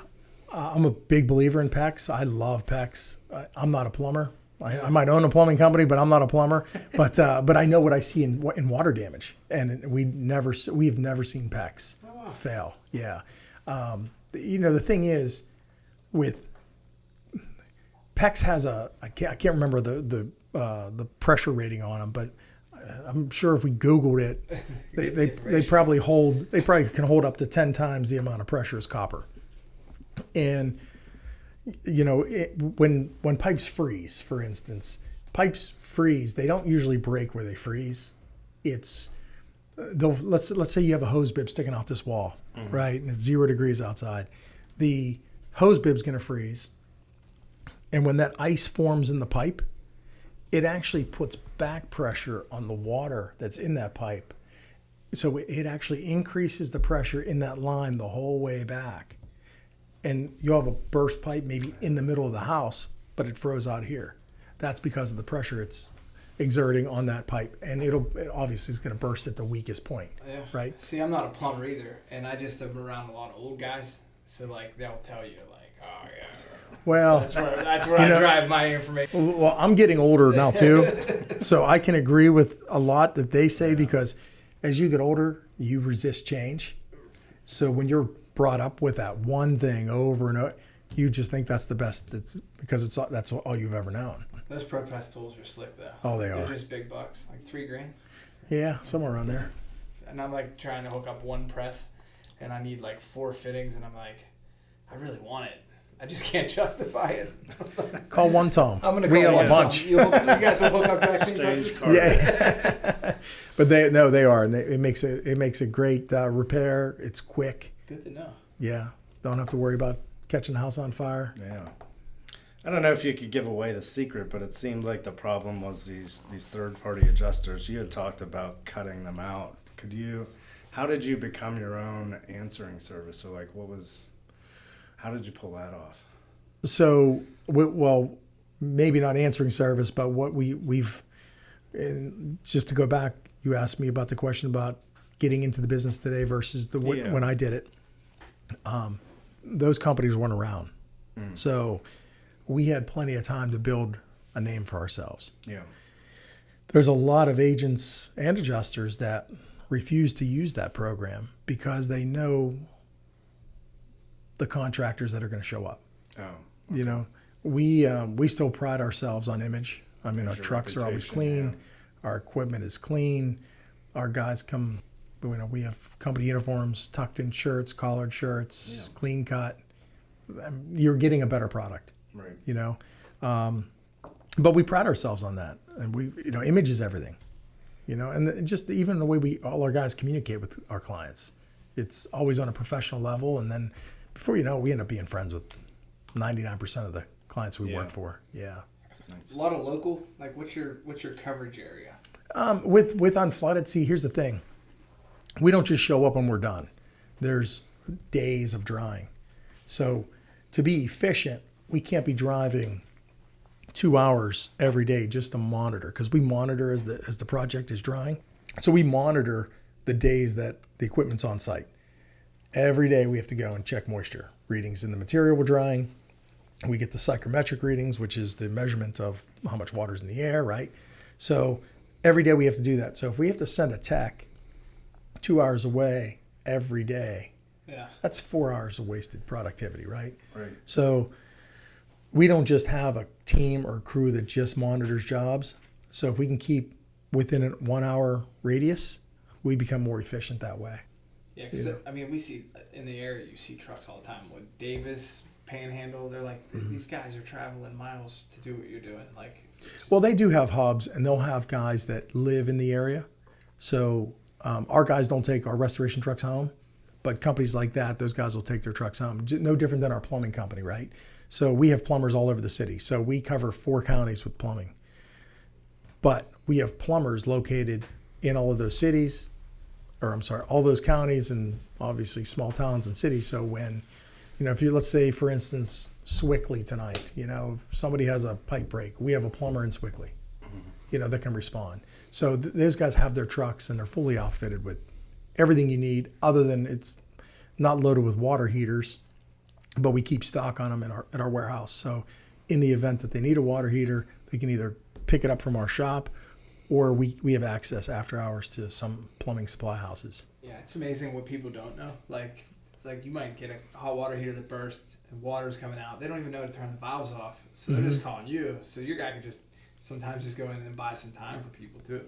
I'm a big believer in PEX. I love PEX. I'm not a plumber. I might own a plumbing company, but I'm not a plumber. But I know what I see in water damage, and we've never seen PEX fail. Yeah. You know, the thing is, with PEX has I can't remember the pressure rating on them, but I'm sure if we Googled it, they probably can hold up to 10 times the amount of pressure as copper. And you know, when pipes freeze, for instance, they don't usually break where they freeze. It's let's say you have a hose bib sticking out this wall, right, and it's 0 degrees outside. The hose bib's going to freeze, and when that ice forms in the pipe, it actually puts back pressure on the water that's in that pipe. So it actually increases the pressure in that line the whole way back. And you'll have a burst pipe maybe in the middle of the house, but it froze out here. That's because of the pressure it's exerting on that pipe. And it obviously is going to burst at the weakest point, right? See, I'm not a plumber either, and I just am around a lot of old guys. So, like, they'll tell you, like, oh, yeah. Well, so that's where I drive my information. Well, I'm getting older now, too. So I can agree with a lot that they say because as you get older, you resist change. So when you're brought up with that one thing over and over, you just think that's the best. That's because that's all you've ever known. Those Pro Press tools are slick, though. Oh, they are. They're just big bucks, like $3,000. Yeah, somewhere around there. And I'm like trying to hook up one press, and I need like 4 fittings, and I'm like, I really want it. I just can't justify it. Call one Tom. I'm gonna call we have a bunch. You guys will hook up vacuum presses? Yeah. But they are, and it makes a great repair. It's quick. Good to know. Yeah, don't have to worry about catching the house on fire. Yeah. I don't know if you could give away the secret, but it seemed like the problem was these third-party adjusters. You had talked about cutting them out. How did you become your own answering service? So, like, how did you pull that off? So, well, maybe not answering service, but what we've, just to go back, you asked me about the question about getting into the business today versus when I did it. Those companies weren't around. So we had plenty of time to build a name for ourselves. Yeah. There's a lot of agents and adjusters that refuse to use that program because they know the contractors that are going to show up. Oh. Okay. You know, we still pride ourselves on image. I mean, our trucks are always clean. Yeah. Our equipment is clean. Our guys come We have company uniforms, tucked in shirts, collared shirts, clean cut. You're getting a better product, Right. But we pride ourselves on that, and image is everything, and just even the way all our guys communicate with our clients, it's always on a professional level, and then before you know it, we end up being friends with 99% of the clients we work for. Yeah. Nice. A lot of local. Like, what's your coverage area? With unflooded, see, here's the thing. We don't just show up when we're done. There's days of drying. So to be efficient, we can't be driving 2 hours every day just to monitor, because we monitor as the project is drying. So we monitor the days that the equipment's on site. Every day we have to go and check moisture readings in the material we're drying. We get the psychrometric readings, which is the measurement of how much water's in the air, right? So every day we have to do that. So if we have to send a tech 2 hours away every day, that's 4 hours of wasted productivity, right? Right. So we don't just have a team or crew that just monitors jobs. So if we can keep within a 1 hour radius, we become more efficient that way. Yeah, because we see in the area, you see trucks all the time. With Davis, Panhandle, they're like, these guys are traveling miles to do what you're doing. Like, well, they do have hubs, and they'll have guys that live in the area. So our guys don't take our restoration trucks home, but companies like that, those guys will take their trucks home. No different than our plumbing company, right? So we have plumbers all over the city. So we cover 4 counties with plumbing. But we have plumbers located in all of those cities, all those counties, and obviously small towns and cities. So when, if you, let's say, for instance, Swickley tonight, if somebody has a pipe break, we have a plumber in Swickley, that can respond. So those guys have their trucks, and they're fully outfitted with everything you need, other than it's not loaded with water heaters, but we keep stock on them in our warehouse. So in the event that they need a water heater, they can either pick it up from our shop, or we have access after hours to some plumbing supply houses. Yeah, it's amazing what people don't know. Like, it's like you might get a hot water heater that bursts and water's coming out. They don't even know to turn the valves off. So they're just calling you. So your guy can just sometimes just go in and buy some time for people too,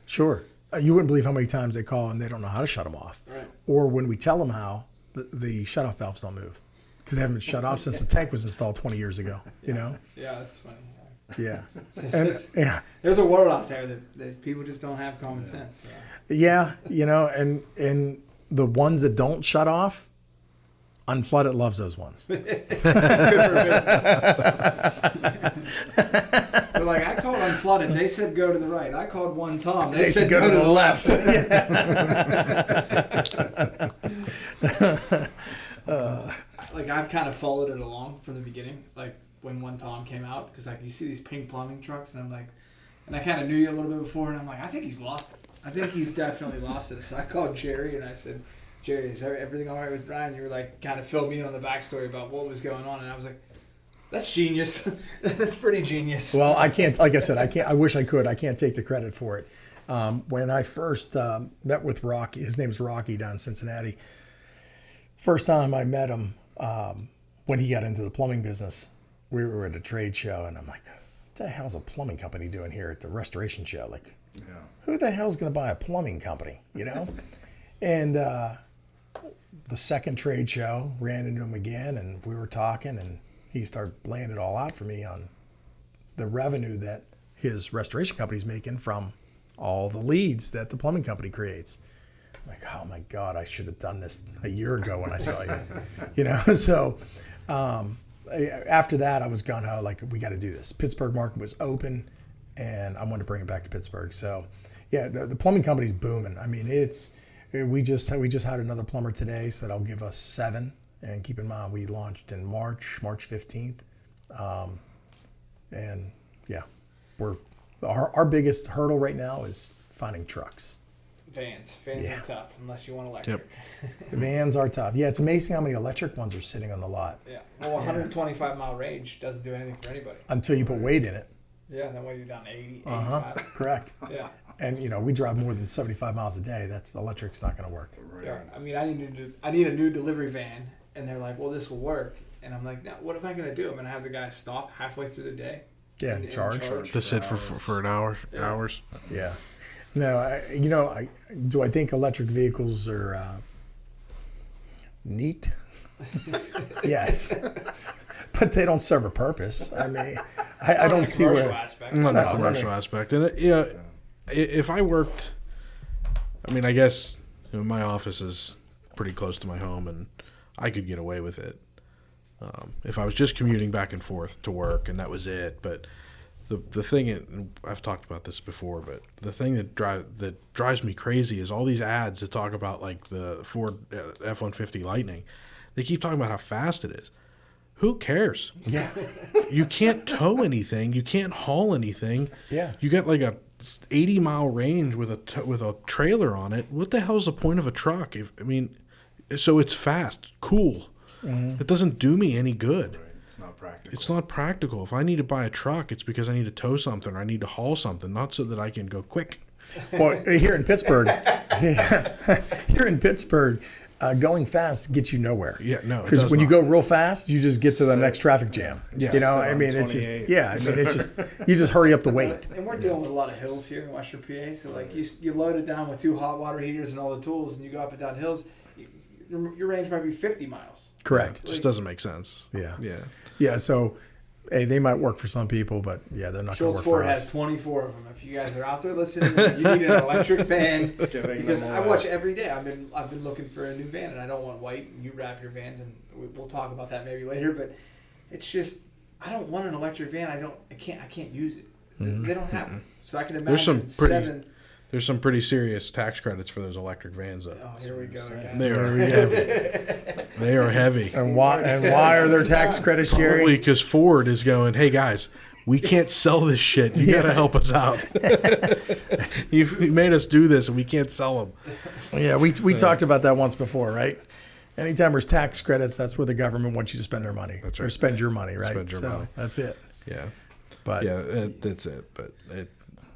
Sure. You wouldn't believe how many times they call and they don't know how to shut them off. Right. Or when we tell them how, the shutoff valves don't move because they haven't been shut off since the tank was installed 20 years ago, Yeah, that's funny. Yeah. There's a world out there that people just don't have common sense. So. Yeah, and the ones that don't shut off, Unflooded loves those ones. They're like, I called Unflooded. They said go to the right. I called one Tom. They said go to the left. Like, I've kind of followed it along from the beginning. Like, when one Tom came out, because like you see these pink plumbing trucks, and I'm like, and I kind of knew you a little bit before, and I'm like, I think he's lost it. I think he's definitely lost it. So I called Jerry and I said, Jerry, is everything all right with Brian? You were like, kind of filled me in on the backstory about what was going on, and I was like, that's genius. That's pretty genius. Well, I can't, like I said, I wish I could. I can't take the credit for it. When I first met with Rocky, his name's Rocky down in Cincinnati. First time I met him, when he got into the plumbing business, we were at a trade show, and I'm like, what the hell's a plumbing company doing here at the restoration show? Like, who the hell's going to buy a plumbing company, And the second trade show, ran into him again, and we were talking, and he started laying it all out for me on the revenue that his restoration company's making from all the leads that the plumbing company creates. I'm like, oh my God, I should have done this a year ago when I saw you. So after that, I was gung-ho, like, we got to do this. Pittsburgh market was open, and I wanted to bring it back to Pittsburgh. So yeah, the plumbing company's booming. I mean, we just had another plumber today, so that'll give us 7. And keep in mind, we launched in March 15th. And yeah, our biggest hurdle right now is finding trucks. Vans are tough unless you want electric. Yep. Vans are tough. Yeah, it's amazing how many electric ones are sitting on the lot. Yeah. Well, 125 mile range doesn't do anything for anybody. Until you put weight in it. Yeah, then when you're down to 80, 85. Correct. Yeah. And we drive more than 75 miles a day. The electric's not going to work. Yeah. I mean, I need a new delivery van, and they're like, well, this will work. And I'm like, now, what am I going to do? I'm going to have the guy stop halfway through the day. Yeah, and charge. To sit for an hour, hours. Yeah. No, do I think electric vehicles are neat? Yes, but they don't serve a purpose. I mean, I don't see where. Aspect. Not the commercial aspect. And if I worked, I mean, I guess my office is pretty close to my home, and I could get away with it if I was just commuting back and forth to work, and that was it. But the thing, and I've talked about this before, but the thing that drives me crazy is all these ads that talk about like the Ford F-150 Lightning. They keep talking about how fast it is. Who cares? Yeah. You can't tow anything. You can't haul anything. Yeah. You got like a 80-mile range with a trailer on it. What the hell's the point of a truck? So it's fast, cool. Mm-hmm. It doesn't do me any good. Right. It's not practical. It's not practical. If I need to buy a truck, it's because I need to tow something or I need to haul something, not so that I can go quick. Well, here in Pittsburgh, going fast gets you nowhere. Yeah, no. Because when you go real fast, you just get to the next traffic jam. Yes. You know, I mean, it's just you just hurry up the wait. And we're dealing with a lot of hills here in Western PA. So like you load it down with 2 hot water heaters and all the tools, and you go up and down hills. Your range might be 50 miles. Correct. It just doesn't make sense. Yeah. Yeah. Yeah. So, hey, they might work for some people, but yeah, they're not going to work Ford for us. has 24 of them. If you guys are out there listening, you need an electric van because I watch every day. I've been looking for a new van, and I don't want white. You wrap your vans, and we'll talk about that maybe later. But it's just I don't want an electric van. I can't use it. Mm-hmm. They don't have them, so I can imagine There's some pretty serious tax credits for those electric vans. Oh, here we go again. They are heavy. They are heavy. And why are there tax credits, Jerry? Probably because Ford is going, hey guys, we can't sell this shit. You got to help us out. You made us do this, and we can't sell them. Yeah, we talked about that once before, right? Anytime there's tax credits, that's where the government wants you to spend their money. That's right. Or spend your money, right? Spend your money. That's it. Yeah. But yeah, that's it. But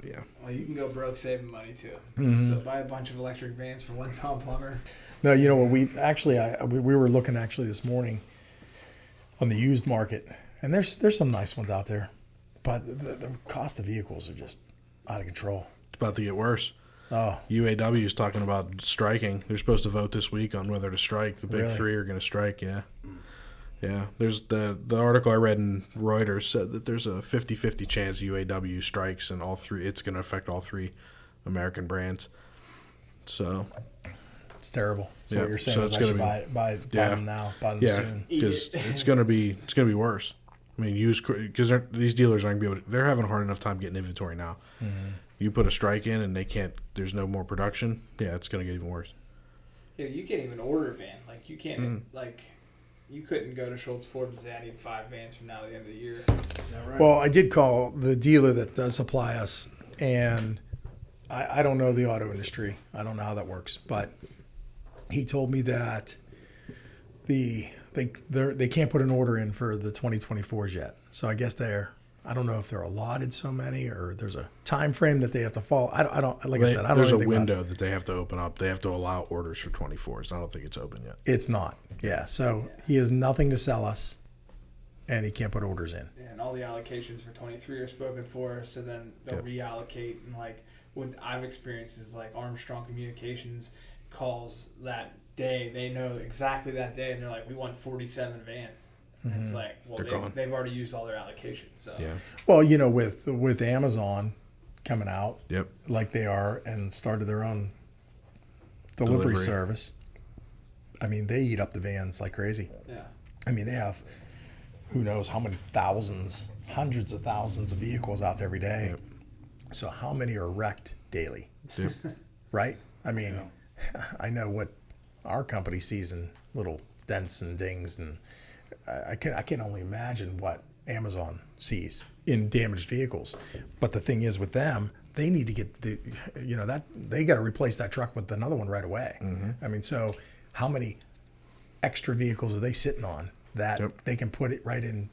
yeah. Well, you can go broke saving money too. Mm-hmm. So buy a bunch of electric vans for one Tom Plumber. No, you know what? We were looking actually this morning on the used market, and there's some nice ones out there, but the cost of vehicles are just out of control. It's about to get worse. Oh, UAW is talking about striking. They're supposed to vote this week on whether to strike. The big Really? three are going to strike. Yeah. Yeah, there's the article I read in Reuters said that there's a 50-50 chance UAW strikes, and it's going to affect all 3 American brands. So it's terrible. So yeah, what you're saying so is I should buy them now, buy them soon. because it's going to be worse. I mean, because these dealers aren't going to be able to. They're having a hard enough time getting inventory now. Mm-hmm. You put a strike in, and they can't. There's no more production. Yeah, it's going to get even worse. Yeah, you can't even order a van. Like you can't You couldn't go to Schultz Ford and say, I need 5 vans from now to the end of the year. Is that right? Well, I did call the dealer that does supply us, and I don't know the auto industry. I don't know how that works, but he told me that they can't put an order in for the 2024s yet. So I guess I don't know if they're allotted so many or there's a time frame that they have to follow. I don't know There's anything a window that they have to open up. They have to allow orders for 24s. I don't think it's open yet. It's not. Yeah. So he has nothing to sell us, and he can't put orders in. Yeah, and all the allocations for 23 are spoken for, so then they'll reallocate. And like what I've experienced is like Armstrong Communications calls that day. They know exactly that day, and they're like, we want 47 vans. Mm-hmm. It's like, well, they've already used all their allocation. So yeah. Well, with Amazon coming out, yep, like they are, and started their own delivery service. I mean, they eat up the vans like crazy. Yeah. I mean, they have who knows how many thousands, hundreds of thousands of vehicles out there every day. Yep. So how many are wrecked daily? Yep. Right? I mean, I know what our company sees in little dents and dings, and I can only imagine what Amazon sees in damaged vehicles. But the thing is with them, they need to get they got to replace that truck with another one right away. Mm-hmm. I mean, so how many extra vehicles are they sitting on that they can put it right in,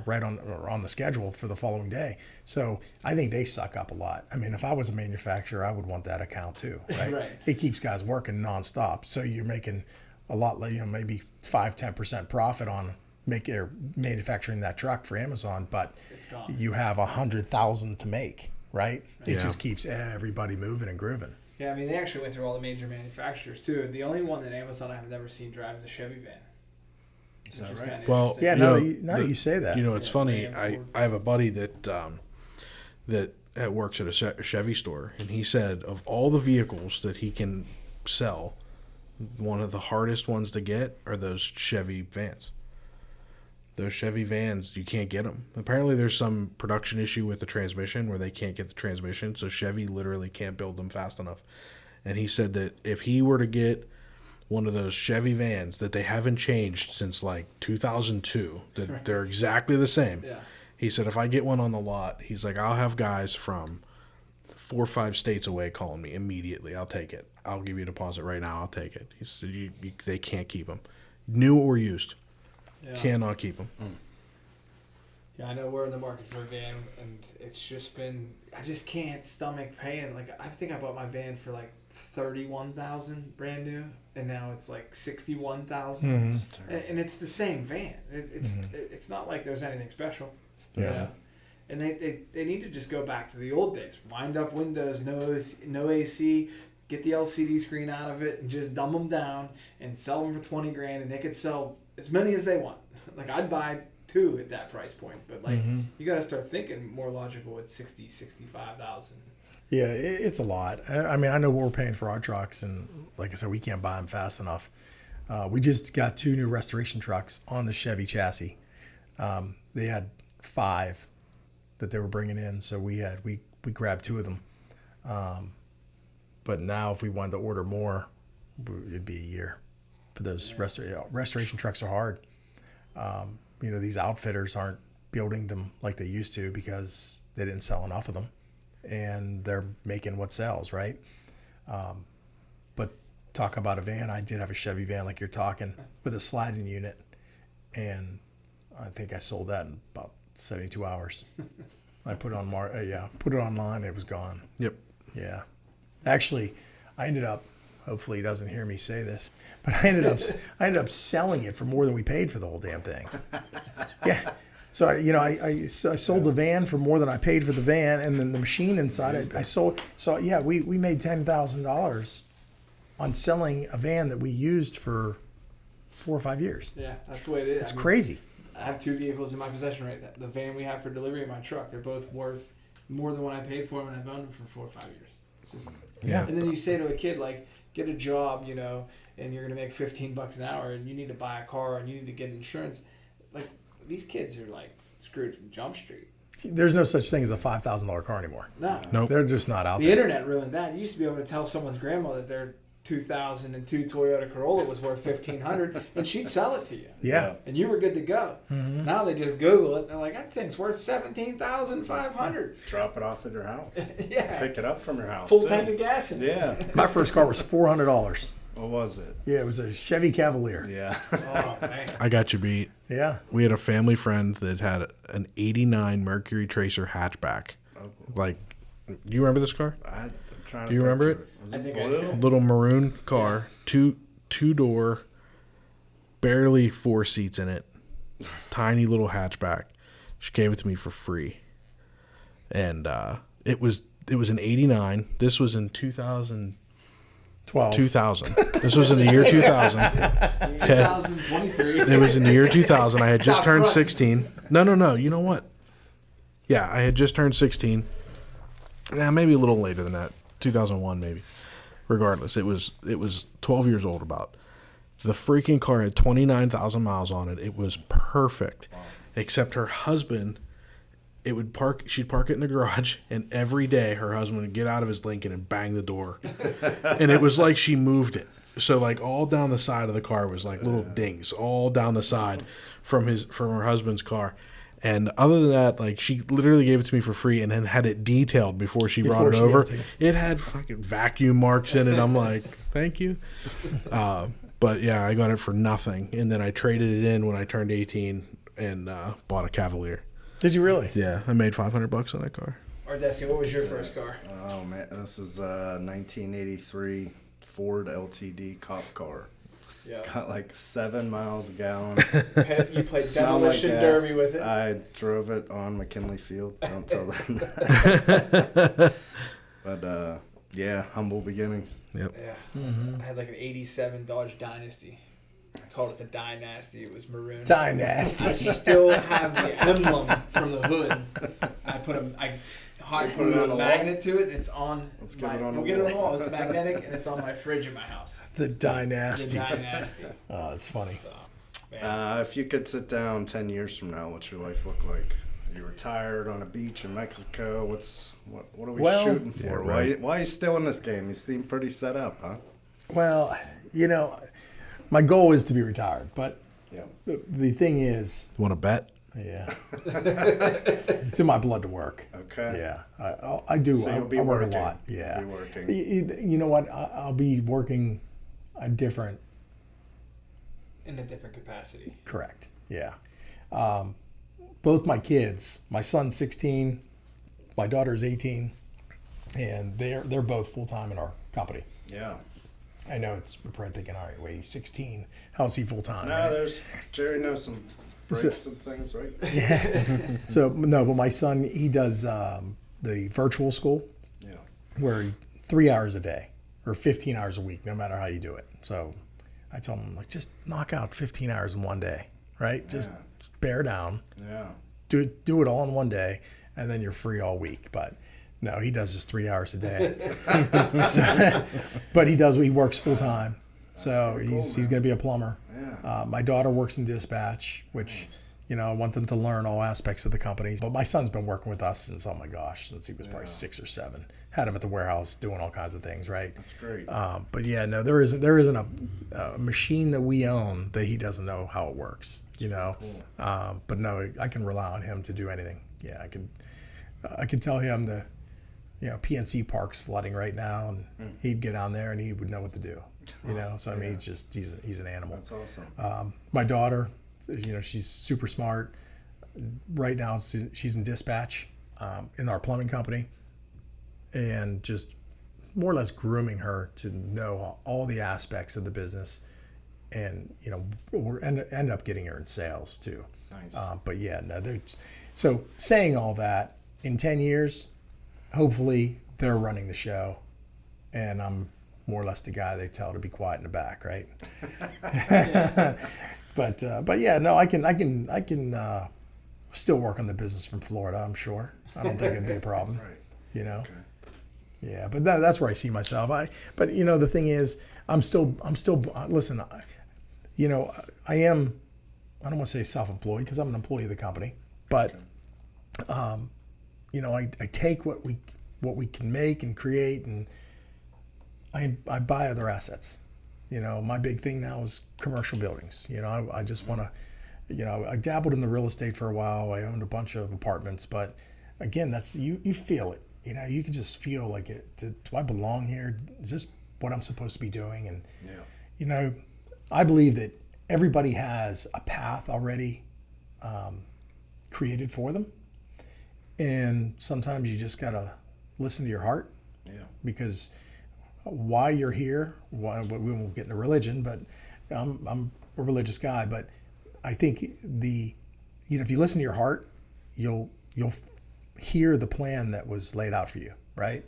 right on the schedule for the following day? So I think they suck up a lot. I mean, if I was a manufacturer, I would want that account too, right? Right. It keeps guys working nonstop. So you're making a lot, maybe 5-10% profit on manufacturing that truck for Amazon, but you have 100,000 to make. right? It Yeah. just keeps everybody moving and grooving. Yeah, I mean, they actually went through all the major manufacturers, too. The only one that Amazon I have never seen drive is a Chevy van. Is that Which is right? kinda Well, interesting. Yeah, You now, know, now that you say that. You know, it's Yeah, funny. Ram I Ford. have a buddy that works at a Chevy store, and he said of all the vehicles that he can sell, one of the hardest ones to get are those Chevy vans. Those Chevy vans, you can't get them. Apparently, there's some production issue with the transmission where they can't get the transmission, so Chevy literally can't build them fast enough. And he said that if he were to get one of those Chevy vans that they haven't changed since like 2002, that they're exactly the same. Yeah. He said, if I get one on the lot, he's like, I'll have guys from 4 or 5 states away calling me immediately. I'll take it. I'll give you a deposit right now. I'll take it. He said, they can't keep them. New or used. Yeah. Cannot keep them. Yeah, I know we're in the market for a van, and it's just been, I just can't stomach paying. Like, I think I bought my van for like $31,000 brand new, and now it's like $61,000. And it's the same van. It's not like there's anything special. Yeah. You know? And they need to just go back to the old days. Wind up windows, no AC, get the LCD screen out of it, and just dumb them down and sell them for $20,000, and they could sell as many as they want. Like, I'd buy 2 at that price point, but like you got to start thinking more logical at 60, 65,000. Yeah, it's a lot. I mean, I know what we're paying for our trucks, and like I said, we can't buy them fast enough. We just got 2 new restoration trucks on the Chevy chassis. They had 5 that they were bringing in, so we grabbed 2 of them. But now, if we wanted to order more, it'd be a year for those restoration trucks. Are hard. You know, these outfitters aren't building them like they used to because they didn't sell enough of them, and they're making what sells, right? But talk about a van, I did have a Chevy van like you're talking with a sliding unit, and I think I sold that in about 72 hours. I put it on put it online, it was gone. Yep. Yeah. Actually, I ended up, hopefully he doesn't hear me say this, but I ended up selling it for more than we paid for the whole damn thing. Yeah. So, I sold the van for more than I paid for the van, and then the machine inside, I sold. So, yeah, we made $10,000 on selling a van that we used for 4 or 5 years. Yeah, that's the way it is. It's crazy. I have 2 vehicles in my possession right now. The van we have for delivery and my truck, they're both worth more than what I paid for them, and I've owned them for 4 or 5 years. It's just, Yeah. And then you say to a kid, like, get a job, and you're going to make $15 an hour, and you need to buy a car, and you need to get insurance. Like, these kids are, like, screwed from Jump Street. There's no such thing as a $5,000 car anymore. No. Nope. They're just not out The there. internet ruined that. You used to be able to tell someone's grandma that their 2002 Toyota Corolla was worth $1,500, and she'd sell it to you. Yeah. And you were good to go. Now they just Google it, and they're like, that thing's worth $17,500. Drop it off at your house. Yeah. Pick it up from your house. Full too. tank of gas in it. Yeah. My first car was $400. What was it? Yeah, it was a Chevy Cavalier. Yeah. Oh, man. I got you beat. Yeah. We had a family friend that had an 89 Mercury Tracer hatchback. Like, you remember this car? I'm trying to Do you remember picture it? Was I it think I blue? do. Little maroon car, two-door, barely 4 seats in it, tiny little hatchback. She gave it to me for free, and it was an '89. This was in 2000. 2000. This was in the year 2000. 2023. It was in the year 2000. I had just Top turned front. 16. No. You know what? Yeah, I had just turned 16. Yeah, maybe a little later than that. 2001 maybe. Regardless, it was 12 years old about. The freaking car had 29,000 miles on it. It was perfect. Except her husband, she'd park it in the garage, and every day her husband would get out of his Lincoln and bang the door. And it was like she moved it. So like all down the side of the car was like little dings all down the side from her husband's car. And other than that, like she literally gave it to me for free and then had it detailed before she brought it over. It had fucking vacuum marks in it. I'm like, thank you. But yeah, I got it for nothing. And then I traded it in when I turned 18 and bought a Cavalier. Did you really? Yeah, I made $500 on that car. Or Desi, what was your first car? Oh man, this is 1983 Ford LTD cop car. Yeah. Got like 7 miles a gallon. You played Smelled like demolition gas. derby with it. I drove it on McKinley Field. Don't tell them that. But yeah, humble beginnings. Yep. Yeah. I had like an '87 Dodge Dynasty. I called it the Dynasty. It was maroon. Dynasty. I still have the emblem from the hood. I put it on the a magnet to it. It's on. Let's get it on the We'll get it on the wall. wall. It's magnetic and it's on my fridge in my house. The The Dynasty. Dynasty. Oh, it's funny. So, man. If you could sit down 10 years from now, what's your life look like? You retired on a beach in Mexico. What are we Well, shooting for? yeah, right. Why are you still in this game? You seem pretty set up, huh? Well, my goal is to be retired, but Yeah. the thing is, Want to bet? yeah, it's in my blood to work. Okay. Yeah, I do. So you'll be I work working. a lot. Yeah. You'll be working. You know what? I'll be working a different. In a different capacity. Correct. Yeah. Both my kids, my son's 16, my daughter's 18, and they're both full time in our company. Yeah. I know you're probably thinking, all right, wait, he's 16. How's he full time? No, Jerry knows some breaks and things, right? So no, but my son, he does the virtual school Yeah. where 3 hours a day or 15 hours a week, no matter how you do it. So I told him, like, just knock out 15 hours in one day, right? Just bear down, Yeah. do it all in one day, and then you're free all week. But no, he does his 3 hours a day. But he works full time. So pretty cool, he's man. going to be a plumber. Yeah. My daughter works in dispatch, which, I want them to learn all aspects of the company. But my son's been working with us since he was probably 6 or 7. Had him at the warehouse doing all kinds of things, right? That's great. But yeah, no, there isn't a machine that we own that he doesn't know how it works, But no, I can rely on him to do anything. Yeah, I could tell him the, PNC Park's flooding right now, and he'd get on there and he would know what to do. So I mean, he's an animal. That's awesome. My daughter, she's super smart. Right now, she's in dispatch in our plumbing company, and just more or less grooming her to know all the aspects of the business, and we're end up getting her in sales too. Nice. But yeah, no. So saying all that, in 10 years, hopefully they're running the show, and I'm more or less the guy they tell to be quiet in the back, right? But yeah, no, I can still work on the business from Florida. I'm sure. I don't think it'd be a problem. Right. Okay. Yeah, but that's where I see myself. But the thing is, I'm still. Listen, I am. I don't want to say self-employed because I'm an employee of the company, but I take what we can make and create, and I buy other assets. My big thing now is commercial buildings. I just want to, I dabbled in the real estate for a while. I owned a bunch of apartments, but again, that's you feel it. You can just feel like it. Do I belong here? Is this what I'm supposed to be doing? And I believe that everybody has a path already created for them, and sometimes you just gotta listen to your heart. Yeah. Because why you're here, we won't get into religion, but I'm a religious guy. But I think if you listen to your heart, you'll hear the plan that was laid out for you, right?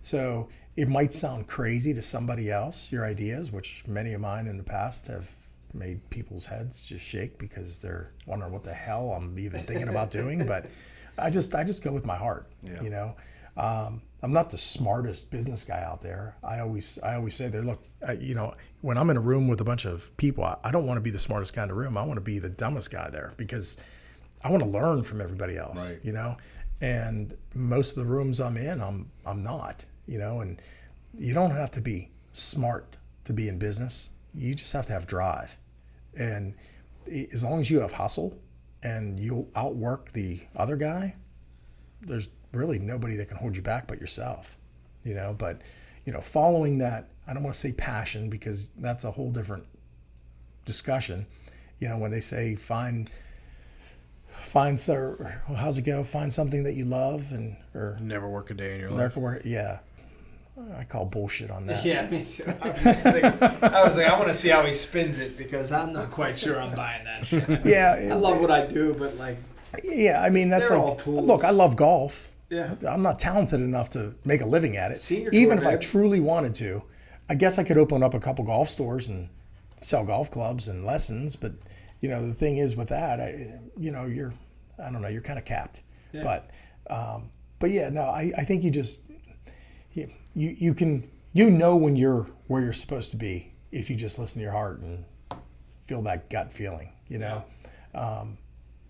So it might sound crazy to somebody else, your ideas, which many of mine in the past have made people's heads just shake because they're wondering what the hell I'm even thinking about doing. But I just go with my heart. Yeah. I'm not the smartest business guy out there. I always say there, look, when I'm in a room with a bunch of people, I don't want to be the smartest guy in the room. I want to be the dumbest guy there because I want to learn from everybody else, Right. And most of the rooms I'm in, I'm not, and you don't have to be smart to be in business. You just have to have drive. And as long as you have hustle and you'll outwork the other guy, there's really nobody that can hold you back but yourself, but following that, I don't want to say passion because that's a whole different discussion. When they say find how's it go? Find something that you love or Never work a day in your life. yeah. I call bullshit on that. Yeah, me too. I was like, I want to see how he spins it because I'm not quite sure I'm buying that shit. Yeah. I love what I do, but like, Yeah, I mean, that's they're like, all tools. look, I love golf. Yeah. I'm not talented enough to make a living at it. Senior Even tour, if I babe. truly wanted to, I guess I could open up a couple golf stores and sell golf clubs and lessons. But, the thing is with that, you're kind of capped. Yeah. But yeah, no, I think you can when you're where you're supposed to be if you just listen to your heart and feel that gut feeling, I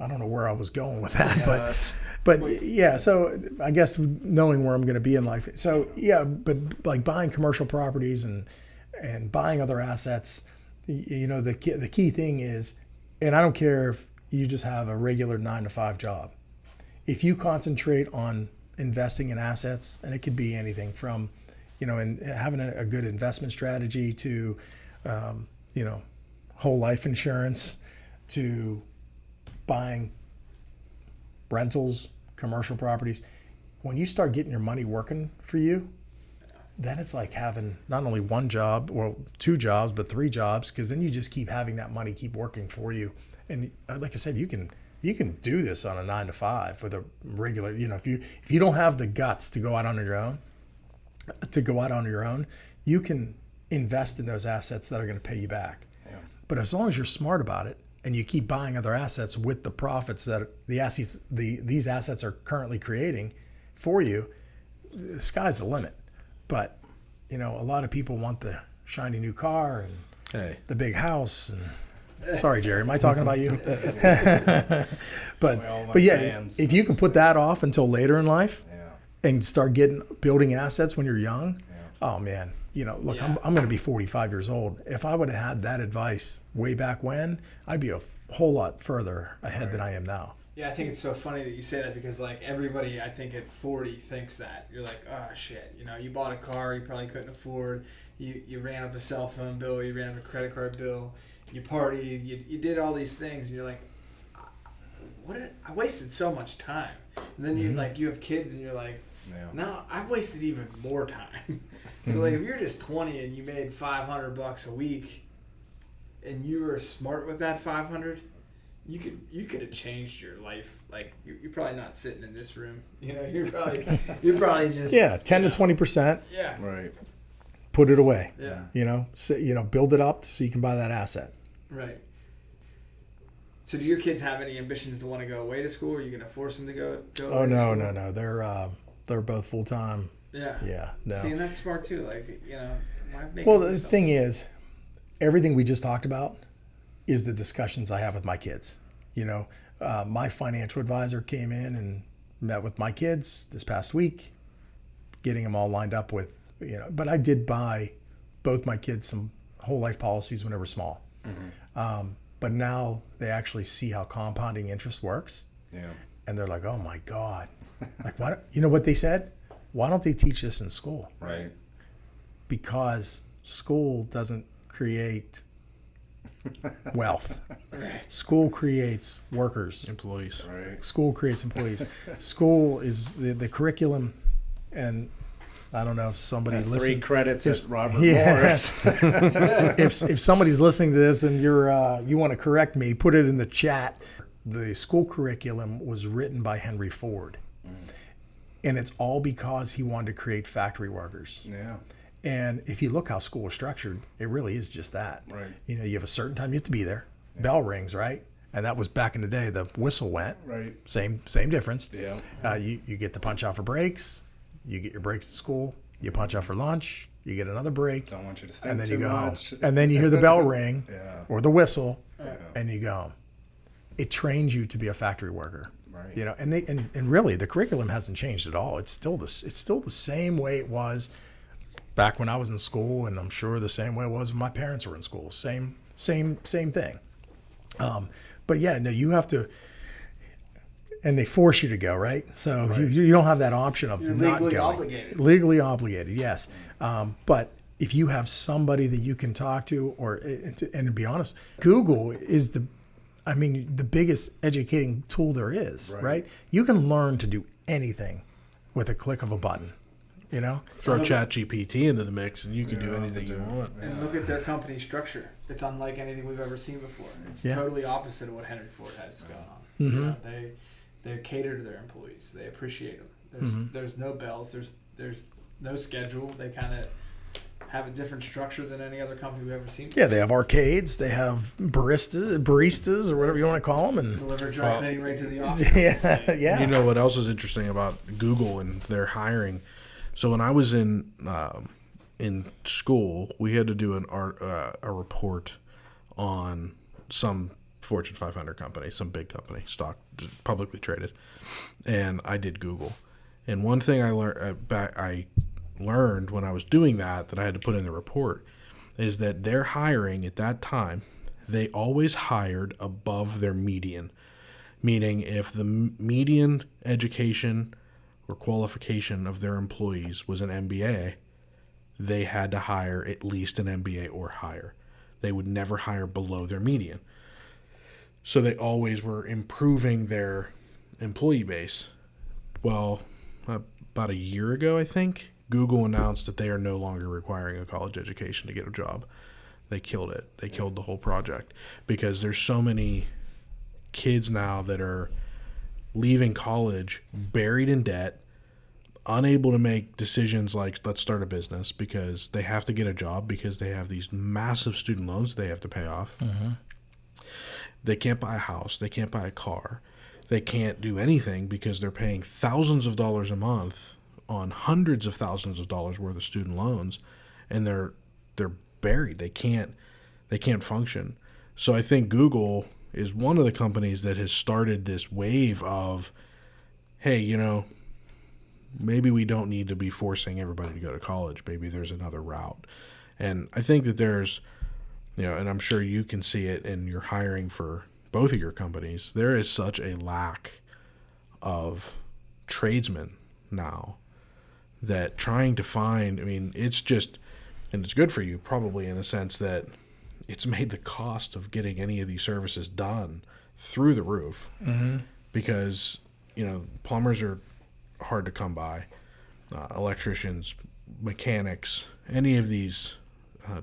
don't know where I was going with that, but yeah, so I guess knowing where I'm going to be in life. So yeah, but like buying commercial properties and buying other assets, the key thing is, and I don't care if you just have a regular 9-to-5 job. If you concentrate on investing in assets, and it could be anything from, and having a good investment strategy to, whole life insurance to buying rentals, commercial properties. When you start getting your money working for you, then it's like having not only one job, or 2 jobs, but 3 jobs, because then you just keep having that money keep working for you. And like I said, you can do this on a 9-to-5 with a regular, if you don't have the guts to go out on your own, you can invest in those assets that are going to pay you back. Yeah. But as long as you're smart about it and you keep buying other assets with the profits that these assets are currently creating for you, the sky's the limit. But, a lot of people want the shiny new car and the big house and sorry, Jerry, am I talking about you? but yeah, fans. If you can put that off until later in life and start building assets when you're young, oh man, look, I'm going to be 45 years old. If I would have had that advice way back when, I'd be a whole lot further ahead than I am now. Yeah, I think it's so funny that you say that because like everybody, I think at 40 thinks that. You're like, oh shit, you bought a car you probably couldn't afford. You ran up a cell phone bill, you ran up a credit card bill, you partied, you did all these things, and you're like, I wasted so much time. And then you have kids, and you're like, no, I've wasted even more time. So like if you're just 20 and you made $500 a week, and you were smart with that 500, you could have changed your life. Like you're probably not sitting in this room. You're probably just 10 to 20%. Yeah. Right. Put it away. Yeah. Build it up so you can buy that asset. Right. So do your kids have any ambitions to want to go away to school? Are you going to force them to go Oh away no, to school? no. They're both full time. Yeah. Yeah. No. See, and that's smart too. Like, why make Well, them the yourself? thing is, everything we just talked about is the discussions I have with my kids. My financial advisor came in and met with my kids this past week, getting them all lined up with, but I did buy both my kids some whole life policies when they were small. Mm-hmm. But now they actually see how compounding interest works. Yeah. And they're like, oh my God. Like, why? You know what they said? Why don't they teach this in school? Right. Because school doesn't create wealth. School creates workers. Employees. Right. School creates employees. School is the curriculum, and I don't know if somebody listens. 3 credits at Robert Morris. if somebody's listening to this and you want to correct me, put it in the chat. The school curriculum was written by Henry Ford, and it's all because he wanted to create factory workers. Yeah. And if you look how school is structured, it really is just that. Right. You have a certain time you have to be there. Yeah. Bell rings, right? And that was back in the day. The whistle went. Right. Same difference. Yeah. You get to punch out for breaks. You get your breaks at school. You punch out for lunch. You get another break. Don't want you to think and then too you go much. home. And then you hear the bell ring or the whistle, and you go home. It trains you to be a factory worker. Right. And really the curriculum hasn't changed at all. It's still the same way it was back when I was in school, and I'm sure the same way it was when my parents were in school. Same thing. But yeah, no, you have to, and they force you to go, right? So you don't have that option of not going. Obligated. Legally obligated, yes. But if you have somebody that you can talk to, and to be honest, Google is the biggest educating tool there is, right? You can learn to do anything with a click of a button. you know? Throw ChatGPT into the mix, and you can do anything you want. And look at their company structure. It's unlike anything we've ever seen before. It's totally opposite of what Henry Ford has going on. Mm-hmm. You know, they cater to their employees. They appreciate them. There's no bells. There's no schedule. They kind of have a different structure than any other company we've ever seen. Yeah, they have arcades. They have baristas, or whatever you want to call them, and Deliver dry cleaning right to the office. yeah. You know what else is interesting about Google and their hiring? So when I was in school, we had to do a report on some Fortune 500 company, some big company, stock publicly traded, and I did Google. And one thing I learned when I was doing that I had to put in the report is that their hiring at that time, they always hired above their median, meaning if the median education or qualification of their employees was an MBA, they had to hire at least an MBA or higher. They would never hire below their median. So they always were improving their employee base. Well, about a year ago, I think, Google announced that they are no longer requiring a college education to get a job. They killed it. They killed the whole project because there's so many kids now that are leaving college buried in debt, unable to make decisions like let's start a business because they have to get a job because they have these massive student loans they have to pay off. Mm-hmm. They can't buy a house. They can't buy a car. They can't do anything because they're paying thousands of dollars a month on hundreds of thousands of dollars worth of student loans, and they're buried. They can't function. So I think Google is one of the companies that has started this wave of, hey, you know, maybe we don't need to be forcing everybody to go to college. Maybe there's another route. And I think that there's, you know, and I'm sure you can see it in your hiring for both of your companies, there is such a lack of tradesmen now that trying to find, I mean, it's just, and it's good for you probably in the sense that it's made the cost of getting any of these services done through the roof. Mm-hmm. Because, you know, plumbers are hard to come by, electricians, mechanics, any of these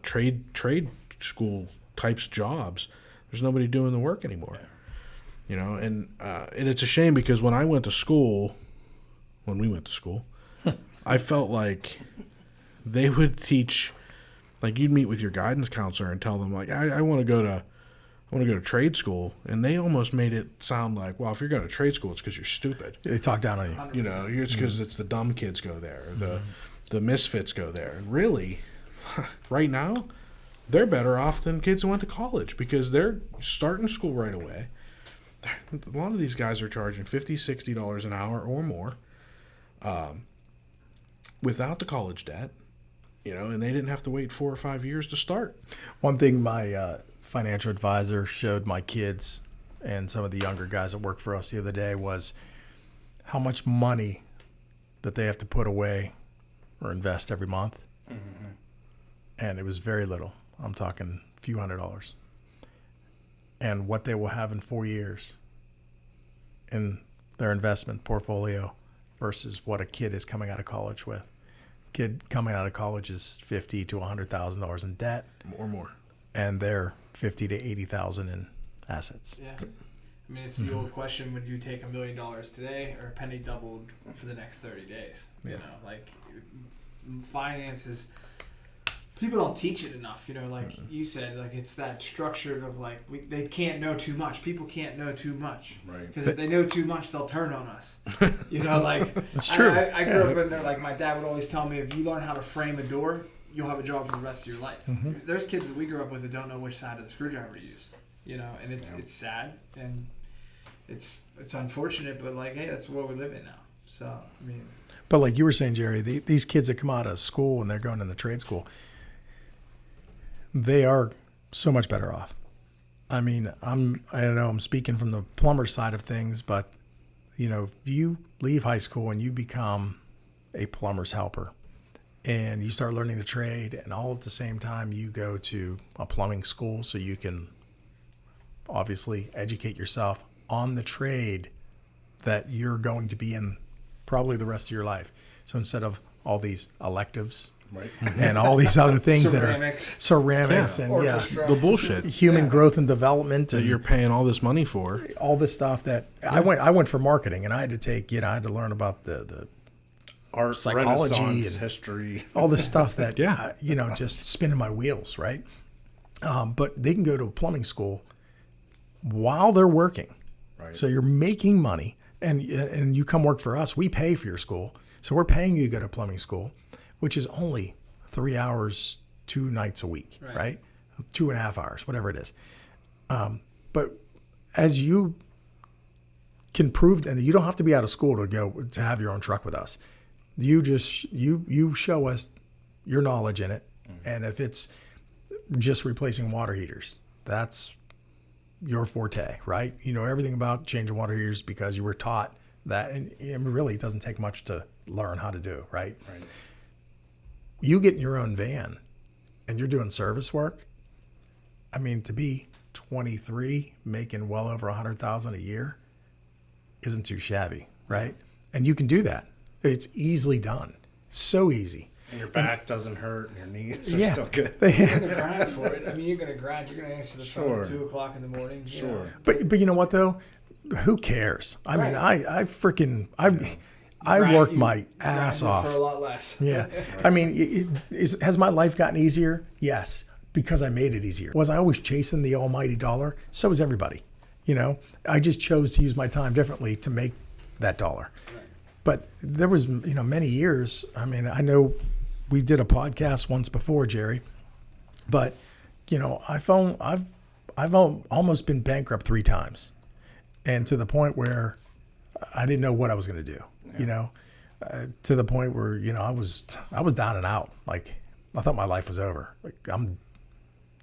trade school types jobs, there's nobody doing the work anymore. Yeah. You know, and it's a shame because when we went to school, I felt like they would teach, like you'd meet with your guidance counselor and tell them like, I want to go to trade school, and they almost made it sound like, well, if you're going to trade school, it's because you're stupid. They talk down on you. 100%. You know, it's because it's the dumb kids go there, the misfits go there, and really, right now, they're better off than kids who went to college because they're starting school right away. A lot of these guys are charging $50, $60 an hour or more without the college debt, you know, and they didn't have to wait 4 or 5 years to start. One thing my financial advisor showed my kids and some of the younger guys that work for us the other day was how much money that they have to put away or invest every month. Mm-hmm. And it was very little. I'm talking a few $100s. And what they will have in 4 years in their investment portfolio versus what a kid is coming out of college with. Kid coming out of college is $50,000 to $100,000 in debt Or more. and they're $50,000 to $80,000 in assets. Yeah. I mean, it's the old question, would you take $1 million today or a penny doubled for the next 30 days? Yeah. You know, like finances, people don't teach it enough, you know, like you said, like it's that structured of like, they can't know too much. People can't know too much. Right. Because if they know too much, they'll turn on us. You know, like, It's true. I grew up in there, like my dad would always tell me, if you learn how to frame a door, you'll have a job for the rest of your life. Mm-hmm. There's kids that we grew up with that don't know which side of the screwdriver to use, you know, and it's sad and it's unfortunate, but like, hey, that's what we live in now. So, I mean. But like you were saying, Jerry, these kids that come out of school and they're going in the trade school, they are so much better off. I mean, I don't know, I'm speaking from the plumber side of things, but you know, if you leave high school and you become a plumber's helper and you start learning the trade, and all at the same time you go to a plumbing school so you can obviously educate yourself on the trade that you're going to be in probably the rest of your life. So instead of all these electives Right. and all these other things Ceramics. that are ceramics and Orchestra. The bullshit human growth and development that and you're paying all this money for. all this stuff that I went for marketing, and I had to take, I had to learn about the Art, psychology Renaissance, and history. all this stuff that, Yeah. just spinning my wheels, right? But they can go to a plumbing school while they're working. Right. So you're making money, and you come work for us. We pay for your school. So we're paying you to go to plumbing school, which is only 3 hours, 2 nights a week, right? 2.5 hours, whatever it is. But as you can prove, and you don't have to be out of school to have your own truck with us. You just you show us your knowledge in it, and if it's just replacing water heaters, that's your forte, right? You know everything about changing water heaters because you were taught that, and really it doesn't take much to learn how to do, right? Right. You get in your own van and you're doing service work. I mean, to be 23 making well over $100,000 a year isn't too shabby, right? And you can do that. It's easily done. So easy. And your back doesn't hurt and your knees are Yeah. still good. You're gonna grind for it. I mean, you're gonna grind. You're gonna answer the phone at Sure. 2:00 in the morning. you know. Sure. But you know what though? Who cares? I mean, I Grind- work you my grind ass it off. for a lot less. Yeah. I mean, has my life gotten easier? Yes, because I made it easier. Was I always chasing the almighty dollar? So was everybody. I just chose to use my time differently to make that dollar. Right. But there was, many years. I mean, I know we did a podcast once before, Jerry, but I've almost been bankrupt 3 times, and to the point where I didn't know what I was going to do. To the point where I was down and out. Like I thought my life was over. Like I'm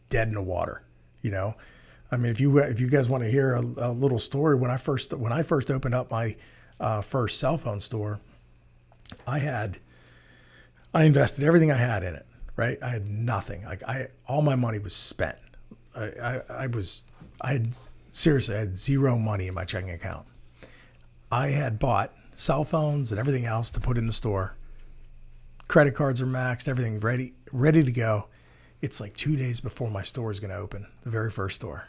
dead in the water. I mean, if you guys want to hear a little story, when I first opened up my first cell phone store, I invested everything I had in it. Right, I had nothing. Like all my money was spent. I had 0 money in my checking account. I had bought cell phones and everything else to put in the store. Credit cards are maxed, everything ready to go. It's like 2 days before my store is going to open, the very first store.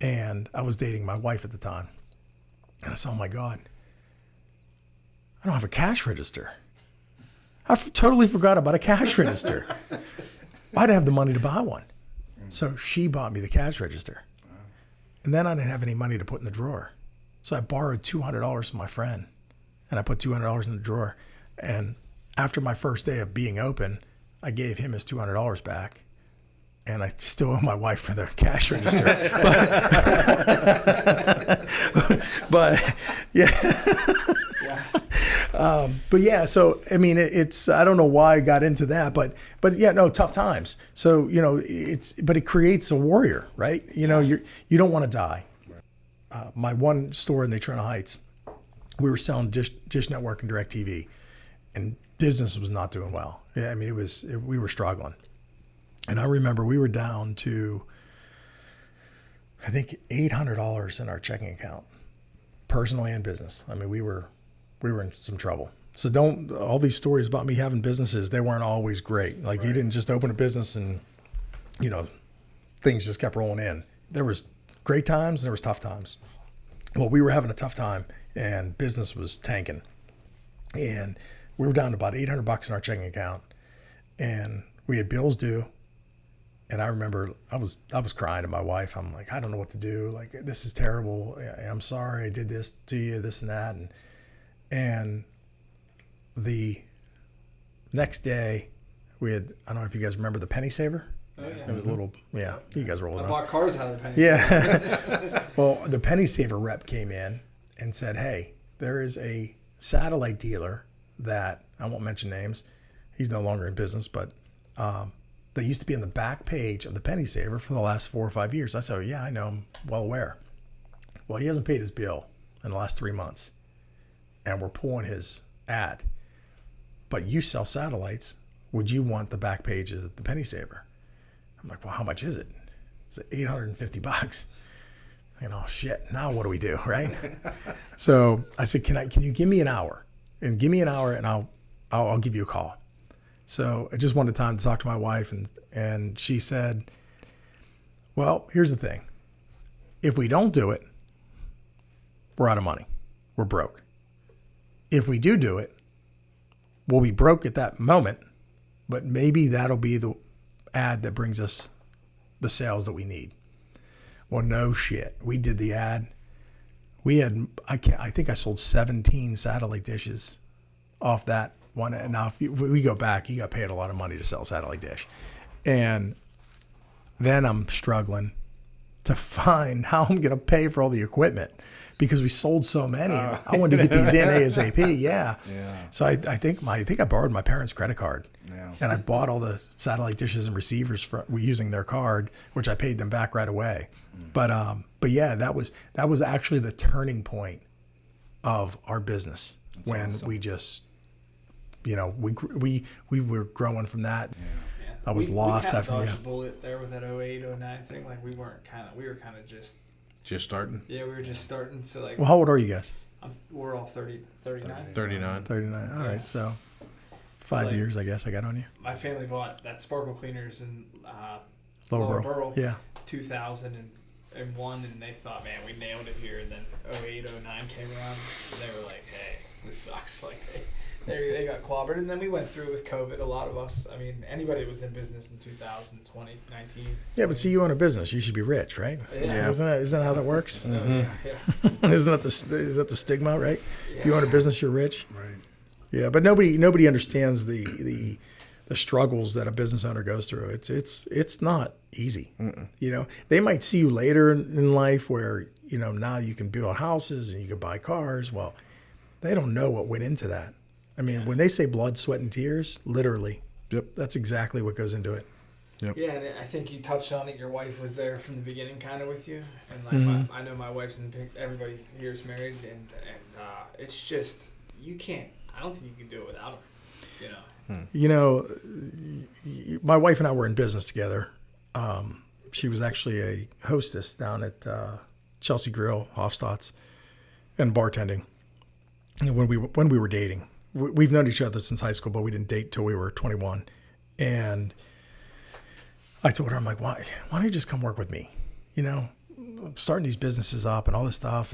And I was dating my wife at the time. And I said, oh my God, I don't have a cash register. I totally forgot about a cash register. Why'd I have the money to buy one? So she bought me the cash register. And then I didn't have any money to put in the drawer. So I borrowed $200 from my friend, and I put $200 in the drawer. And after my first day of being open, I gave him his $200 back, and I still owe my wife for the cash register. but yeah. But yeah, so I mean, it's I don't know why I got into that, but yeah, no, tough times. So but it creates a warrior, right? You don't want to die. My one store in Natrona Heights, we were selling Dish Network and DirecTV, and business was not doing well. Yeah, I mean, we were struggling, and I remember we were down to, I think, $800 in our checking account, personally and business. I mean, we were in some trouble. So all these stories about me having businesses, they weren't always great. Like you didn't just open a business and, things just kept rolling in. There was great times and there was tough times. Well, we were having a tough time and business was tanking. And we were down to about $800 in our checking account, and we had bills due. And I remember I was crying to my wife. I'm like, I don't know what to do. Like, this is terrible. I'm sorry I did this to you, this and that. And the next day, we had, I don't know if you guys remember the penny saver. Oh, yeah. It was a little, yeah, you guys were old I enough. bought cars out of the penny. Yeah. Well, the penny saver rep came in and said, hey, there is a satellite dealer that, I won't mention names, he's no longer in business, but that used to be on the back page of the penny saver for the last 4 or 5 years. I said, oh, yeah, I know, I'm well aware. Well, he hasn't paid his bill in the last 3 months, and we're pulling his ad. But you sell satellites. Would you want the back page of the penny saver? I'm like, well, how much is it? It's $850. Shit, now what do we do, right? So I said, can you give me an hour? And give me an hour and I'll give you a call. So I just wanted time to talk to my wife, and she said, well, here's the thing. If we don't do it, we're out of money. We're broke. If we do it, we'll be broke at that moment, but maybe that'll be the ad that brings us the sales that we need. Well, no shit. We did the ad. We had, I think I sold 17 satellite dishes off that one. And now if we go back, you got paid a lot of money to sell a satellite dish. And then I'm struggling to find how I'm going to pay for all the equipment because we sold so many. And I wanted to get these in ASAP. Yeah. So I think I borrowed my parents' credit card. Yeah. And I bought all the satellite dishes and receivers using their card, which I paid them back right away. But yeah, that was actually the turning point of our business. That's when awesome. We just, we were growing from that. Yeah. I was lost after dodged a bullet there with that 08, 09 thing. Like we were kind of just starting. Yeah, we were just starting. So like, well, how old are you guys? We're all 39. 39. All right, so 5 years, I guess I got on you. My family bought that Sparkle Cleaners in Lower Borough. Yeah. 2001, and they thought, man, we nailed it here. And then 08, 09 came around, and they were like, hey, this sucks. Like they got clobbered, and then we went through with COVID. A lot of us, I mean, anybody that was in business in 2020, 19. Yeah, but see, you own a business, you should be rich, right? Yeah. Isn't that how that works? Mm-hmm. Yeah. Is that the stigma, right? Yeah. If you own a business, you're rich. Right. Yeah, but nobody understands the struggles that a business owner goes through. It's not easy. Mm-mm. They might see you later in life where now you can build houses and you can buy cars. Well, they don't know what went into that. I mean, when they say blood, sweat, and tears, literally, yep, that's exactly what goes into it. Yep. Yeah, and I think you touched on it. Your wife was there from the beginning, kind of with you, and like Mm-hmm. I know my wife's in the pic. Everybody here is married, and it's just you can't. I don't think you can do it without them. My wife and I were in business together. She was actually a hostess down at Chelsea Grill, Hofstadt's, and bartending. And when we were dating, we've known each other since high school, but we didn't date till we were 21. And I told her, I'm like, why don't you just come work with me? I'm starting these businesses up and all this stuff.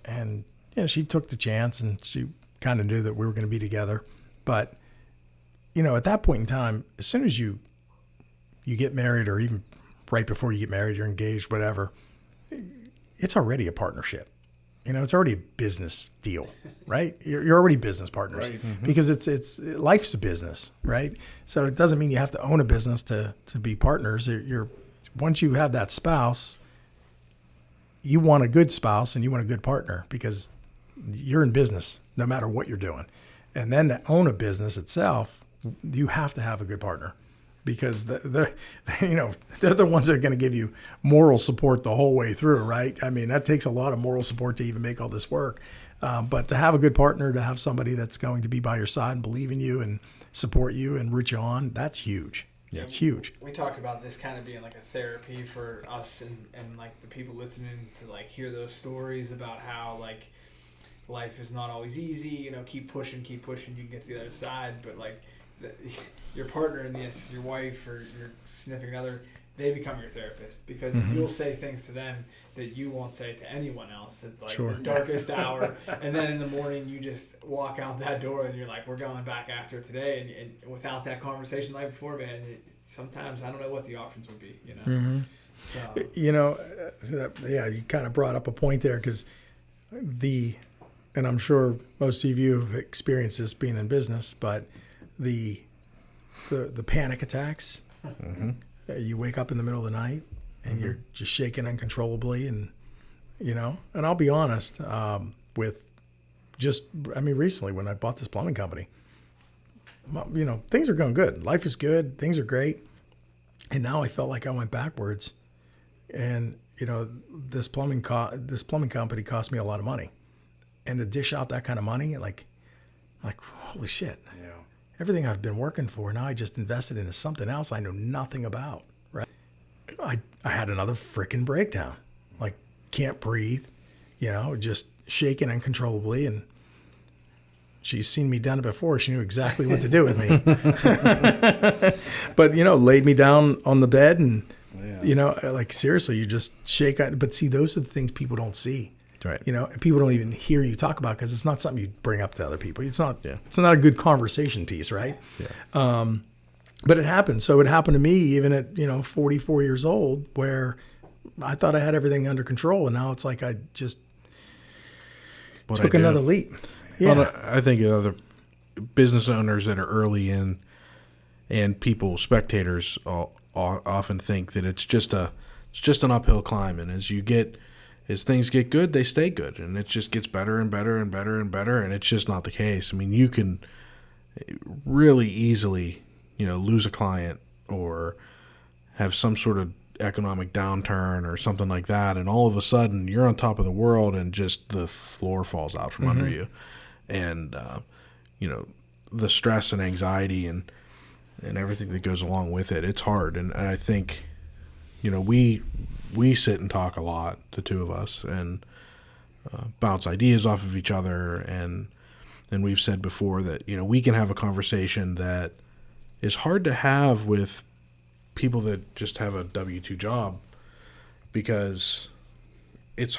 And she took the chance, and she kind of knew that we were going to be together. But, at that point in time, as soon as you get married, or even right before you get married, you're engaged, whatever, it's already a partnership. It's already a business deal, right? You're already business partners, right. Mm-hmm. Because it's life's a business, right? So it doesn't mean you have to own a business to be partners. Once you have that spouse, you want a good spouse and you want a good partner, because you're in business no matter what you're doing. And then to own a business itself, you have to have a good partner, because they're the ones that are going to give you moral support the whole way through, right? I mean, that takes a lot of moral support to even make all this work. But to have a good partner, to have somebody that's going to be by your side and believe in you and support you and root you on, that's huge. Yeah, it's huge. We talk about this kind of being like a therapy for us and like the people listening to like hear those stories about how like life is not always easy. Keep pushing, you can get to the other side. But like your partner in this, your wife or your significant other, they become your therapist, because mm-hmm. you'll say things to them that you won't say to anyone else at like the darkest hour. And then in the morning you just walk out that door and you're like, we're going back after today. And without that conversation the night before, man, sometimes I don't know what the options would be, Mm-hmm. So. Yeah, you kind of brought up a point there, because and I'm sure most of you have experienced this being in business, but the panic attacks. Mm-hmm. You wake up in the middle of the night and mm-hmm. you're just shaking uncontrollably, and and I'll be honest, recently when I bought this plumbing company, things are going good. Life is good. Things are great. And now I felt like I went backwards, and this plumbing company cost me a lot of money, and to dish out that kind of money, like holy shit. Yeah. Everything I've been working for, now I just invested into something else I know nothing about, right? I had another freaking breakdown. Like, can't breathe, just shaking uncontrollably. And she's seen me done it before. She knew exactly what to do with me. But, laid me down on the bed and, like seriously, you just shake out. But see, those are the things people don't see. Right. And people don't even hear you talk about because it's not something you bring up to other people. It's not a good conversation piece, right? Yeah. But it happened. So it happened to me even at, 44 years old, where I thought I had everything under control. And now it's like I just took another leap. Yeah. Well, I think other business owners that are early in and spectators often think that it's just an uphill climb. And as things get good, they stay good. And it just gets better and better and better and better. And it's just not the case. I mean, you can really easily, lose a client or have some sort of economic downturn or something like that, and all of a sudden you're on top of the world and just the floor falls out from under you, and the stress and anxiety and everything that goes along with it, it's hard. And I think we sit and talk a lot, the two of us, and bounce ideas off of each other, and we've said before that we can have a conversation that is hard to have with people that just have a W-2 job, because it's,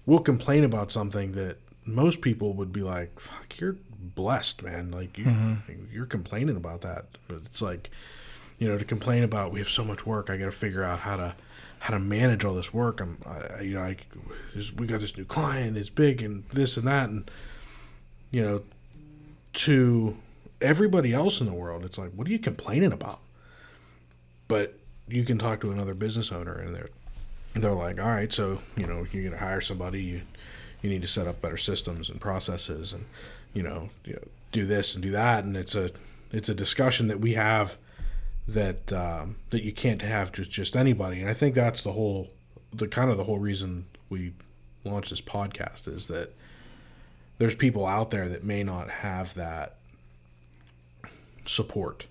we'll complain about something that most people would be like, fuck, you're blessed, man. Like you're complaining about that. But it's like, to complain about, we have so much work, I got to figure out how to manage all this work. We got this new client, it's big and this and that. And, to everybody else in the world, it's like, what are you complaining about? But you can talk to another business owner, and they're like, all right, so you're going to hire somebody. You need to set up better systems and processes, and do this and do that. And it's a discussion that we have that you can't have just anybody. And I think that's the whole reason we launched this podcast, is that there's people out there that may not have that support.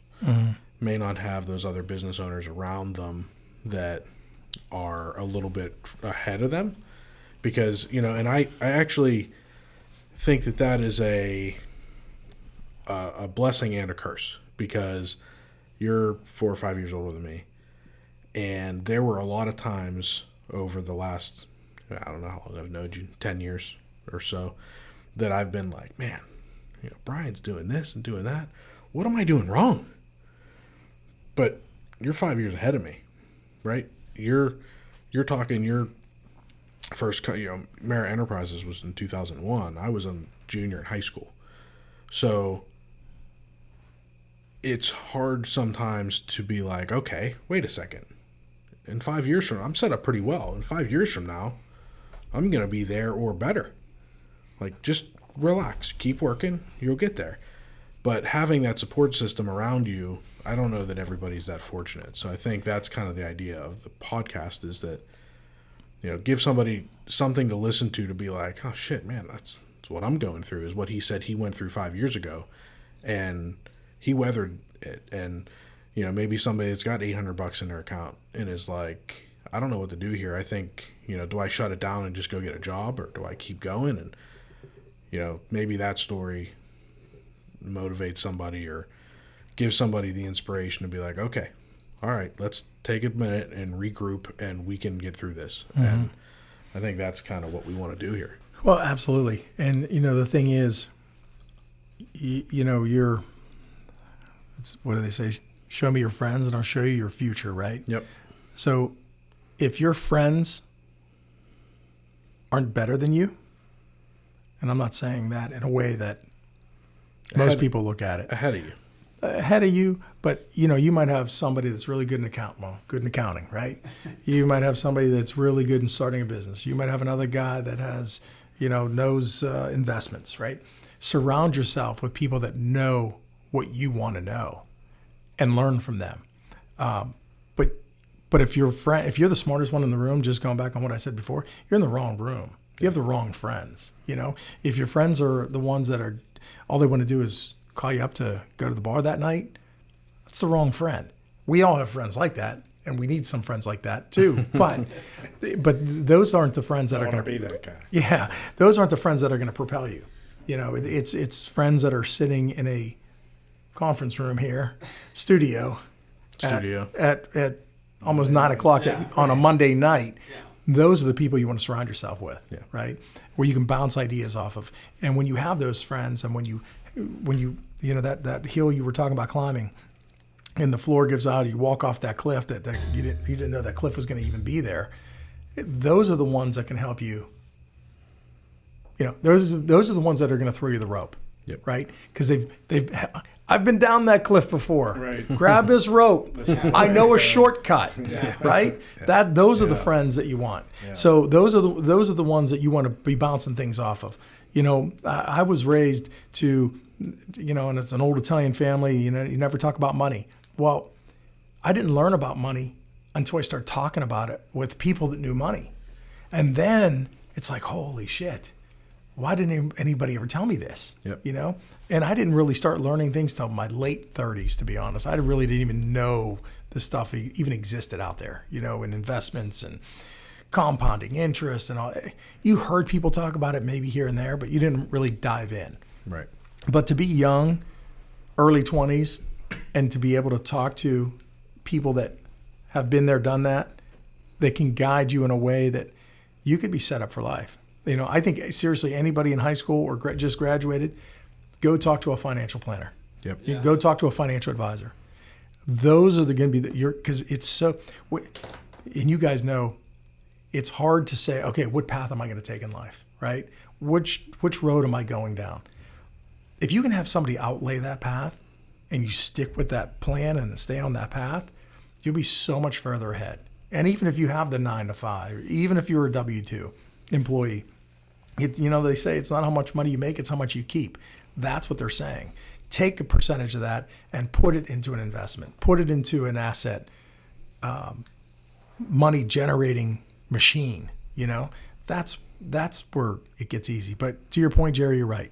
May not have those other business owners around them that are a little bit ahead of them, because and I actually think that is a blessing and a curse, because you're 4 or 5 years older than me, and there were a lot of times over the last, I don't know how long I've known you, 10 years or so, that I've been like, man, Brian's doing this and doing that. What am I doing wrong? But you're 5 years ahead of me, right? You're talking your first, Marra Enterprises was in 2001. I was a junior in high school. So it's hard sometimes to be like, okay, wait a second. In 5 years from now, I'm set up pretty well. In 5 years from now, I'm going to be there or better. Like, just relax, keep working, you'll get there. But having that support system around you, I don't know that everybody's that fortunate. So I think that's kind of the idea of the podcast, is that, give somebody something to listen to be like, oh shit, man, that's what I'm going through, is what he said he went through 5 years ago, and he weathered it. And, maybe somebody that's got $800 in their account and is like, I don't know what to do here. I think, do I shut it down and just go get a job, or do I keep going? And, maybe that story motivates somebody or gives somebody the inspiration to be like, okay, all right, let's take a minute and regroup, and we can get through this. And I think that's kind of what we want to do here. Well, absolutely. And, the thing is, what do they say? Show me your friends and I'll show you your future, right? Yep. So if your friends aren't better than you, and I'm not saying that in a way that most people look at it. Ahead of you, but you might have somebody that's really good in good in accounting, right? You might have somebody that's really good in starting a business. You might have another guy that has, knows investments, right? Surround yourself with people that know what you want to know, and learn from them. But if you're the smartest one in the room, just going back on what I said before, you're in the wrong room. You have the wrong friends. If your friends are the ones that are, all they want to do is call you up to go to the bar that night, that's the wrong friend. We all have friends like that, and we need some friends like that too. But those aren't the friends that are going to be that guy. Yeah, those aren't the friends that are going to propel you. It's friends that are sitting in a conference room here, studio. At almost 9 o'clock on a Monday night. Yeah. Those are the people you want to surround yourself with, Yeah. right? Where you can bounce ideas off of. And when you have those friends, and when you that hill you were talking about climbing, and the floor gives out, you walk off that cliff that you didn't know that cliff was going to even be there. Those are the ones that can help you. Those are the ones that are going to throw you the rope, right? Because I've been down that cliff before. Right. Grab this rope. I know a shortcut, right? Those are the friends that you want. Yeah. So those are the ones that you want to be bouncing things off of. I was raised to, and it's an old Italian family. You never talk about money. Well, I didn't learn about money until I started talking about it with people that knew money, and then it's like, holy shit. Why didn't anybody ever tell me this? Yep. And I didn't really start learning things till my late 30s, to be honest. I really didn't even know this stuff even existed out there, in investments and compounding interest and all. You heard people talk about it maybe here and there, but you didn't really dive in. Right. But to be young, early 20s, and to be able to talk to people that have been there, done that, that can guide you in a way that you could be set up for life. I think seriously, anybody in high school or just graduated, go talk to a financial planner. Yep. You go talk to a financial advisor. Those are going to be because it's so. And you guys know, it's hard to say, okay, what path am I going to take in life, right? Which road am I going down? If you can have somebody outlay that path, and you stick with that plan and stay on that path, you'll be so much further ahead. And even if you have the 9 to 5, even if you're a W-2 employee. They say it's not how much money you make, it's how much you keep. That's what they're saying. Take a percentage of that and put it into an investment. Put it into an asset, money generating machine. That's where it gets easy. But to your point, Jerry, you're right.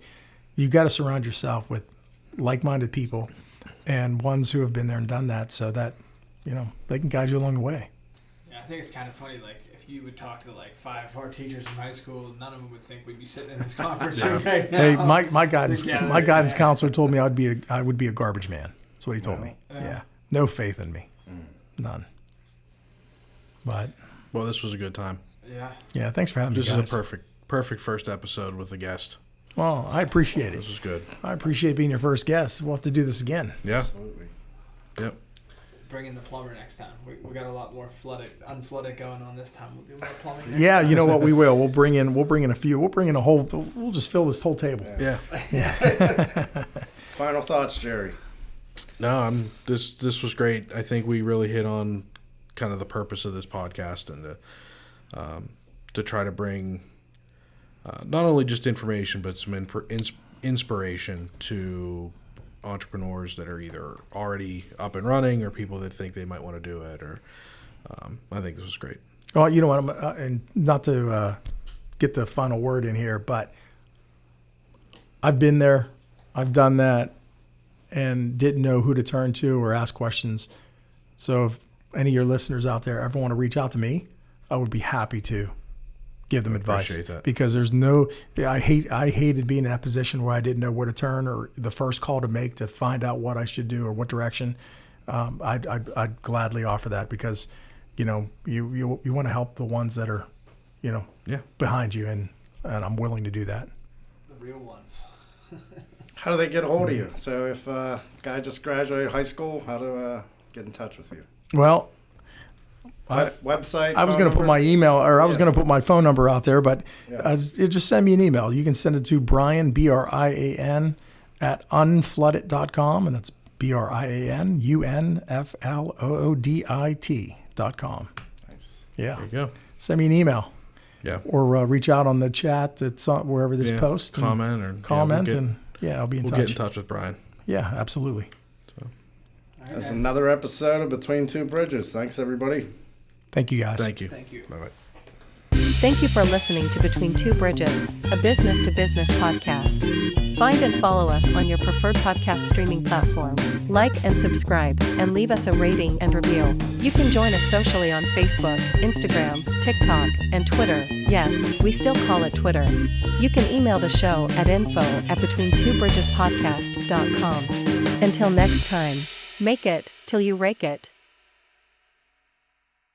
You got to surround yourself with like-minded people and ones who have been there and done that, so that they can guide you along the way. Yeah, I think it's kind of funny. Like, if you would talk to 5 of our teachers in high school, none of them would think we'd be sitting in this conference room right now. Hey, my guidance counselor told me I would be a garbage man. That's what he told me. Yeah, no faith in me, none. But Well, this was a good time. Yeah. Thanks for having me, guys. This is a perfect first episode with the guest. Well, I appreciate it. This was good. I appreciate being your first guest. We'll have to do this again. Yeah. Absolutely. Yep. Bring in the plumber next time. We got a lot more unflooded going on this time. We'll do more plumbing next Yeah, time. you know what? We will. We'll bring in a few. We'll bring in a whole. We'll just fill this whole table. Yeah. Final thoughts, Jerry. No, this was great. I think we really hit on kind of the purpose of this podcast, and to try to bring not only just information but some inspiration to entrepreneurs that are either already up and running or people that think they might want to do it. Or I think this was great. Well, you know what? And not to get the final word in here, but I've been there, I've done that, and didn't know who to turn to or ask questions. So if any of your listeners out there ever want to reach out to me, I would be happy to give them advice. Appreciate that. Because I hated being in that position where I didn't know where to turn or the first call to make to find out what I should do or what direction. I'd gladly offer that because, you want to help the ones that are, behind you, and I'm willing to do that. The real ones. How do they get a hold of you? So if a guy just graduated high school, how to get in touch with you? Well, website. I was going to put my email, or I was going to put my phone number out there, but just send me an email. You can send it to Brian, BRIAN, at unfloodit.com, and that's BRIAN, UNFLOODIT.com. Nice. Yeah. There you go. Send me an email. Yeah. Or reach out on the chat that's wherever this post. Comment I'll be in touch. We'll get in touch with Brian. Yeah, absolutely. That's another episode of Between Two Bridges. Thanks, everybody. Thank you, guys. Thank you. Thank you. Bye-bye. Thank you for listening to Between Two Bridges, a business-to-business podcast. Find and follow us on your preferred podcast streaming platform. Like and subscribe, and leave us a rating and review. You can join us socially on Facebook, Instagram, TikTok, and Twitter. Yes, we still call it Twitter. You can email the show at info@betweentwobridgespodcast.com. Until next time, make it till you rake it.